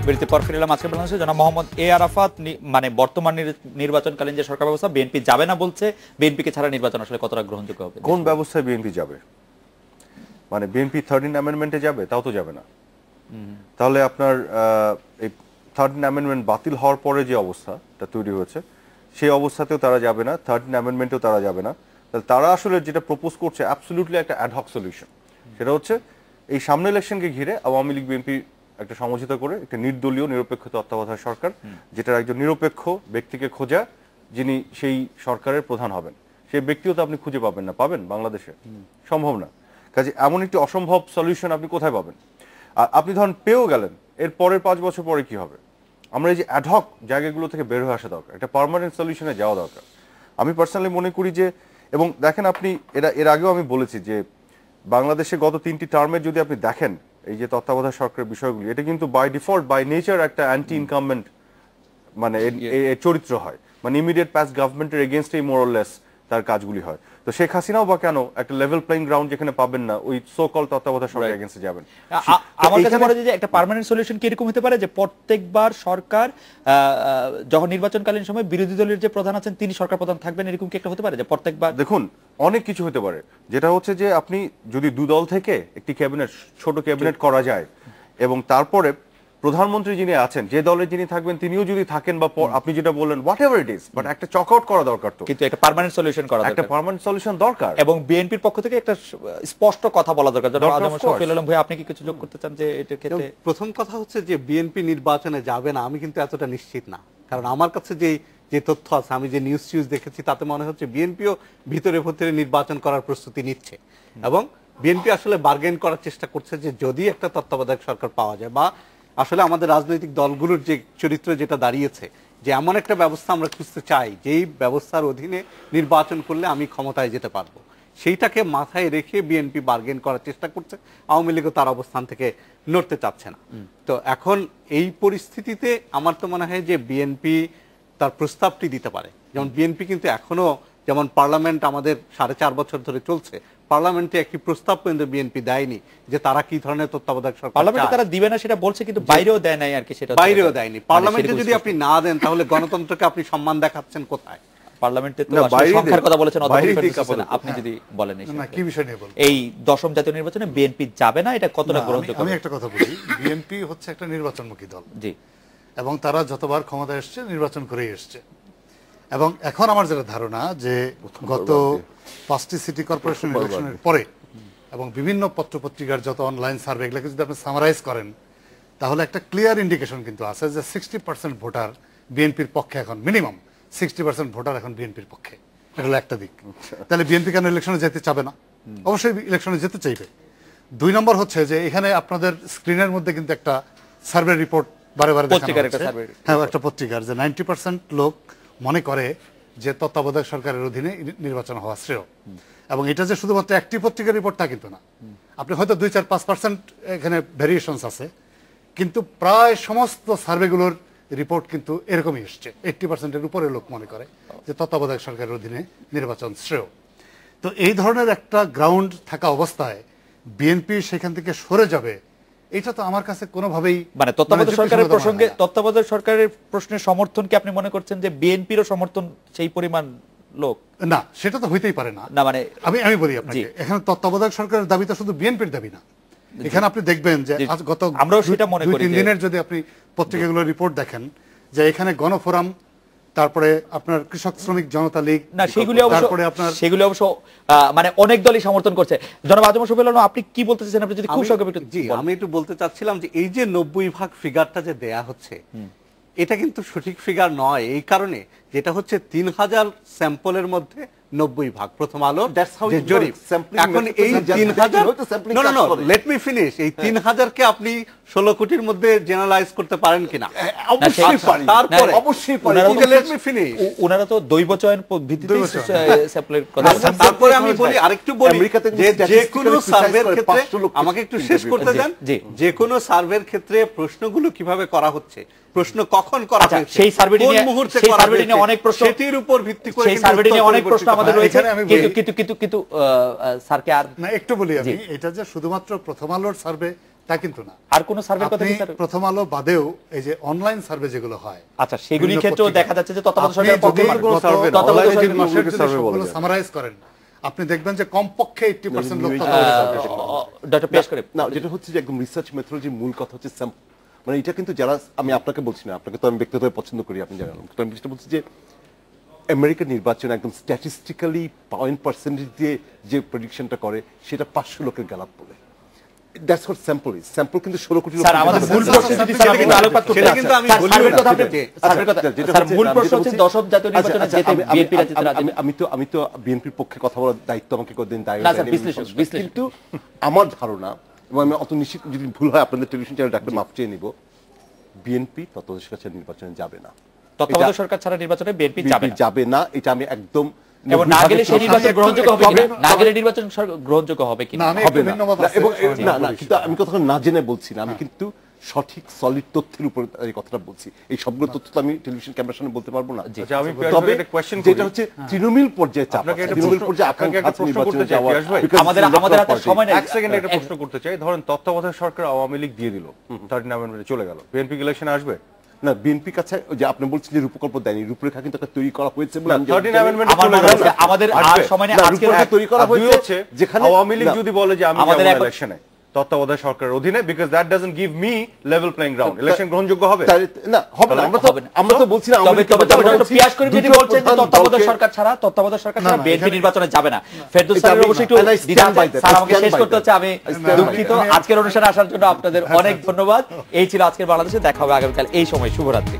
বিরতির পর ফিরে এলাম আজকের বাংলাদেশে। জনাব মোহাম্মদ এ আরাফাত, মানে বর্তমান নির্বাচনকালীন যে সরকার ব্যবস্থা, বিএনপি যাবে না বলছে, বিএনপিকে ছাড়া নির্বাচন আসলে কতটা গ্রহণযোগ্য হবে? কোন ব্যবস্থায় বিএনপি যাবে? মানে বিএনপি 13 অ্যামেন্ডমেন্টে যাবে? তাও তো যাবে না। তাহলে আপনার এই 13 অ্যামেন্ডমেন্ট বাতিল হওয়ার পরে যে অবস্থাটা তৈরি হয়েছে সেই অবস্থাতেও তারা যাবে না, 13 অ্যামেন্ডমেন্টেও তারা যাবে না। তাহলে তারা আসলে যেটা প্রপোজ করছে অ্যাবসলিউটলি একটা অ্যাডহক সলিউশন। সেটা হচ্ছে এই সামনে ইলেকশনকে ঘিরে আওয়ামী লীগ বিএনপি একটা সমঝোতা করে একটা নির্দলীয় নিরপেক্ষ তত্ত্বাবধায়ক সরকার, যেটার একজন নিরপেক্ষ ব্যক্তিকে খোঁজা যিনি সেই সরকারের প্রধান হবেন, সেই ব্যক্তিও তো আপনি খুঁজে পাবেন না, পাবেন বাংলাদেশে? সম্ভব না। কাজে এমন একটি অসম্ভব সলিউশন আপনি কোথায় পাবেন? আর আপনি ধরেন পেয়েও গেলেন, এর পরের 5 বছর পরে কি হবে? আমরা এই যে অ্যাডহক জায়গাগুলো থেকে বের হয়ে আসা দরকার, একটা পার্মানেন্ট সলিউশনে যাওয়া দরকার। আমি পার্সোনালি মনে করি যে, এবং দেখেন আপনি এর আগেও আমি বলেছি যে বাংলাদেশে গত 3টি টার্মের যদি আপনি দেখেন এই যে তত্ত্বাবধায়ক সরকারের বিষয়গুলি, এটা কিন্তু বাই ডিফল্ট বাই নেচার একটা অ্যান্টি ইনকামমেন্ট মানে চরিত্র হয়, মানে ইমিডিয়েট পাস্ট গভর্নমেন্টের এগেনস্টেই মোরলেস তার কাজগুলি হয়। তো শেখ হাসিনাও বা কেন একটা লেভেল প্লেইং গ্রাউন্ড যেখানে পাবেন না, ওই সো কল তত্ত্বাবধায়ক সরকারের এগেনস্টে যাবেন? আমার কাছে মনে হয় যে একটা পার্মানেন্ট সলিউশন কি এরকম হতে পারে যে প্রত্যেকবার সরকার যখন নির্বাচনকালীন সময় বিরোধী দলের যে প্রধান আছেন তিনি সরকার প্রধান থাকবেন, এরকম কি একটা হতে পারে যে প্রত্যেকবার? দেখুন, অনেক কিছু হতে পারে। যেটা হচ্ছে যে আপনি যদি দুদল থেকে একটি ক্যাবিনেট, ছোট ক্যাবিনেট করা যায়, এবং তারপরে প্রধানমন্ত্রী যিনি আছেন, যে দলের যিনি থাকবেন তিনিও যদি থাকেন, বা আপনি যেটা বললেন what ever it is, but একটা চক আউট করা দরকার। তো কিন্তু একটা পার্মানেন্ট সলিউশন করা দরকার, একটা পার্মানেন্ট সলিউশন দরকার, এবং বিএনপির পক্ষ থেকে একটা স্পষ্ট কথা বলা দরকার। শফিউল আলম ভাই, আপনি কি কিছু যোগ করতে চান যে এটার ক্ষেত্রে? প্রথম কথা হচ্ছে যে বিএনপি নির্বাচনে যাবে না, আমি কিন্তু এতটা নিশ্চিত না। কারণ আমার কাছে যে তথ্য আছে, আমি যে নিউজ দেখেছি, তাতে মনে হচ্ছে বিএনপিও ভিতরে ভিতরে নির্বাচন করার প্রস্তুতি নিচ্ছে, এবং বিএনপি আসলে বার্গেন করার চেষ্টা করছে যে যদি একটা তত্ত্বাবধায়ক সরকার পাওয়া যায়, বা আসলে আমাদের রাজনৈতিক দলগুলোর যে চরিত্র যেটা দাঁড়িয়েছে, যে এমন একটা ব্যবস্থা আমরা খুঁজতে চাই যেই ব্যবস্থার অধীনে নির্বাচন করলে আমি ক্ষমতায় যেতে পারবো, সেইটাকে মাথায় রেখে বিএনপি বার্গেন করার চেষ্টা করছে। আওয়ামী লীগও তার অবস্থান থেকে নড়তে চাচ্ছে না। তো এখন এই পরিস্থিতিতে আমার তো মনে হয় যে বিএনপি তার প্রস্তাবটি দিতে পারে। যেমন বিএনপি কিন্তু এখনো, যেমন পার্লামেন্ট আমাদের 4.5 বছর ধরে চলছে, পার্লামেন্টে একটি প্রস্তাব কিন্তু বিএনপি দেয়নি যে তারা কি ধরনের তত্ত্বাবধায়ক সরকার চায়। পার্লামেন্টে তারা দিবে না সেটা বলছে, কিন্তু বাইরেও দেয় নাই আর কি, সেটা বাইরেও দেয়নি। পার্লামেন্টে যদি আপনি না দেন, তাহলে গণতন্ত্রকে আপনি সম্মান দেখাচ্ছেন কোথায়? পার্লামেন্টে তো সংখ্যার কথা বলেছেন, আপনি যদি বলেন কি বিষয় নিয়ে বলবো, এই 10ম জাতীয় নির্বাচনে বিএনপি যাবে না, এটা কতটা গ্রহণযোগ্য? আমি একটা কথা বলি, বিএনপি হচ্ছে একটা নির্বাচনমুখী দল, জি, এবং তারা যতবার ক্ষমতায় এসছে নির্বাচন করেই এসছে। এবং এখন আমার যেটা ধারণা যে গত 5টি সিটি কর্পোরেশন ইলেকশনের পরে এবং বিভিন্ন পত্রপত্রিকার যত অনলাইন সার্ভে, এগুলোকে যদি আপনি সামারাইজ করেন, তাহলে একটা ক্লিয়ার ইন্ডিকেশন কিন্তু আছে যে 60% ভোটার বিএনপির পক্ষে, এখন মিনিমাম 60% ভোটার এখন বিএনপির পক্ষে। এটা হলো একটা দিক। তাহলে বিএনপি কেন ইলেকশনে যেতে চাবে না? অবশ্যই ইলেকশনে যেতে চাইবে। 2 নম্বর হচ্ছে যে এখানে আপনাদের স্ক্রিনের মধ্যে কিন্তু একটা সার্ভে রিপোর্ট বারে বারে দেখানো হচ্ছে, হ্যাঁ, একটা পত্রিকার, যে 90% লোক মনে করে যে তত্ত্বাবধায়ক সরকারের অধীনে নির্বাচন হওয়া শ্রেয়। এবং এটা যে শুধুমাত্র একটি পত্রিকার রিপোর্ট তা কিন্তু না, আপনি হয়তো 2-4-5% এখানে ভেরিয়েশনস আছে, কিন্তু প্রায় সমস্ত সার্ভেগুলোর রিপোর্ট কিন্তু এরকমই এসছে। 80%-এর উপরে লোক মনে করে যে তত্ত্বাবধায়ক সরকারের অধীনে নির্বাচন শ্রেয়। তো এই ধরনের একটা গ্রাউন্ড থাকা অবস্থায় বিএনপি সেখান থেকে সরে যাবে, এটা তো আমার কাছে কোনোভাবেই, মানে তত্ত্বাবধায়ক সরকারের প্রসঙ্গে, তত্ত্বাবধায়ক সরকারের প্রশ্নের সমর্থন কি আপনি মনে করছেন যে বিএনপিরও সমর্থন সেই পরিমাণ লোক? না, সেটা তো হইতেই পারে না। মানে আমি বলি আপনাকে, এখানে তত্ত্বাবধায়ক সরকারের দাবি তো শুধু বিএনপির দাবি না। এখানে আপনি দেখবেন যে গত আমরাও সেটা মনে করি 2-3 দিনের যদি আপনি পত্রিকাগুলোর রিপোর্ট দেখেন, যে এখানে গণফোরাম, তারপরে আপনার কৃষক শ্রমিক জনতা লীগ, না সেগুলি অবশ্য মানে অনেক দলই সমর্থন করছে। জনাব আজম শফিউল আলম, আপনি কি বলতে চাচ্ছেন? আপনি যদি খুব সংক্ষেপে একটু। জি, আমি একটু বলতে চাচ্ছিলাম যে এই যে 90% ফিগারটা যে দেয়া হচ্ছে, এটা কিন্তু সঠিক ফিগার নয়। এই কারণে যেটা হচ্ছে 3000 স্যাম্পলের মধ্যে 90%, প্রথম আলো যে জরিপ। এখন এই 3000, নো, লেট মি ফিনিশ, এই 3000-কে আপনি 16 কোটির মধ্যে জেনারেলাইজ করতে পারেন কিনা? অবশ্যই পারি, তারপরে অবশ্যই পারি। Let me finish. ওনারা তো দৈব চয়ন ভিত্তিতে স্যাম্পলের কথা। তারপরে আমি বলি, আরেকটু বলি, যে কোনো সার্ভের ক্ষেত্রে, আমাকে একটু শেষ করতে দেন, যে কোনো সার্ভের ক্ষেত্রে প্রশ্নগুলো কিভাবে করা হচ্ছে, প্রশ্ন কখন করা হচ্ছে, সেই সার্ভেটি কোন মুহূর্তে করা হচ্ছে, অনেক প্রশ্ন, সেটির উপর ভিত্তি করে সেই সার্ভেটি নিয়ে অনেক প্রশ্ন আমাদের রয়েছে। কিন্তু স্যারকে আর না, একটু বলি আমি, এটা যে শুধুমাত্র প্রথম আলোর সার্ভে তা কিন্তু না, আর কোন সার্ভের কথা কি স্যার? প্রথম আলো বাদেও এই যে অনলাইন সার্ভে যেগুলো হয়, আচ্ছা, সেগুলির ক্ষেত্রেও দেখা যাচ্ছে যে তত্ত্বাবধায়ক সরকারের পক্ষে সার্ভেগুলো সামারাইজ করেন, আপনি দেখবেন যে কমপক্ষে 80% লোক ডক্টর পেশ করে না, যেটা হচ্ছে যে একদম রিসার্চ মেথোডলজি, মূল কথা হচ্ছে মানে এটা কিন্তু যারা, আমি আপনাকে বলছি না, আপনাকে তো আমি ব্যক্তিগতভাবে পছন্দ করি, আপনি জানেন, তো আমি যেটা বলছি যে আমেরিকার নির্বাচন একদম স্ট্যাটিস্টিক্যালি পয়েন্ট পার্সেন্টেজ দিয়ে যে প্রেডিকশনটা করে, সেটা 500 লোকের গ্যালাপ বলে। That's what sample is. Sample কিন্তু 16 কোটি স্যার আমাদের মূল প্রশ্ন যদি সেটা কিন্তু আলোকপাত করতে সেটা কিন্তু আমি স্যার, বলি সার্ভের না। কথা আপনি সার্ভের কথা স্যার মূল প্রশ্ন হচ্ছে দশম জাতীয় নির্বাচনে যেতে বিএনপি রাজিতে রাজি। আমি তো বিএনপির পক্ষে কথা বলার দায়িত্ব আমাকে কতদিন দায়ী না, স্যার, বিশ্লেষণ। কিন্তু আমার ধারণা, এবং আমি অত নিশ্চিত, যদি ভুল হয় আপনাদের টেলিভিশন চ্যানেল ডাক্তার মাফ চেয়ে নিব, বিএনপি তত্ত্বাবধায়ক সরকার নির্বাচনে যাবে না। তত্ত্বাবধায়ক সরকার ছাড়া নির্বাচনে বিএনপি যাবে না। যাবে না, এটা আমি একদম এবং না গেলে সেই নির্বাচন গ্রহণযোগ্য হবে কিনা, না গেলে নির্বাচন গ্রহণযোগ্য হবে কিনা। না, আমি হবে একটু না। ভিন্ন মত আছে। এবং না, কিন্তু আমি কথা না জেনে বলছি না, আমি কিন্তু সঠিক সলিড তথ্যের উপর এই কথাটা বলছি। এই সবগুলো তথ্য তো আমি টেলিভিশন ক্যামেরার সামনে বলতে পারবো না। আচ্ছা, আমি তবে একটা কোয়েশ্চেন করি। যেটা হচ্ছে তৃণমূল পর্যায়ে চাপ আপনাকে আছে, একটা তৃণমূল প্রশ্ন- পর্যায়ে আপনাকে একটা প্রশ্ন নির্বাচনে করতে চাই, যাওয়া, পিয়াস ভাই। because আমাদের it's a আমাদের lot হাতে of সময় নেই। এক সেকেন্ড একটা প্রশ্ন করতে চাই। ধরেন তত্ত্বাবধায়ক সরকার আওয়ামী লীগ দিয়ে দিল, 13 নভেম্বরে চলে গেল, বিএনপি ইলেকশনে আসবে না, বিএনপির কাছে ওই যে আপনি বলছেন যে রূপকল্প দেয়নি, রূপরেখা কিন্তু একটা তৈরি করা হয়েছে বলে আমি 13 জানি। নভেম্বরে আমার চলে মনে গেল। হচ্ছে আমাদের আর আসবে। সময় নেই। না, আজকে রূপরেখা তৈরি করা আর দুই হয়েছে হচ্ছে, যেখানে আওয়ামী লীগ না, যদি বলে যে আমি আমাদের যাব এখন- ইলেকশনে তত্ত্বাবধায়ক সরকারের অধীনে, because that doesn't give me level playing ground, election গ্রহণযোগ্য হবে? না, হবে না। আমরা তো বলছি না আওয়ামী লীগ তবে আমরা ডক্টর বলছি পিয়াস করিম যদি দুটো বলছেন যে প্রধান তত্ত্বাবধায়ক দলকে- সরকার ছাড়া না, বিএনপি এখানে- নির্বাচনে যাবে না। ফেরদৌস এটা স্যারের আমি- অবশ্যই একটু and I stand দ্বিধা আছে। by that, স্যার I আমাকে stand শেষ by করতে that. হচ্ছে, আমি I stand by দুঃখিত। that. আজকের অনুষ্ঠানে আসার জন্য আপনাদের অনেক ধন্যবাদ। এই ছিল আজকের বাংলাদেশে, দেখা হবে আগামীকাল এই সময়। শুভরাত্রি।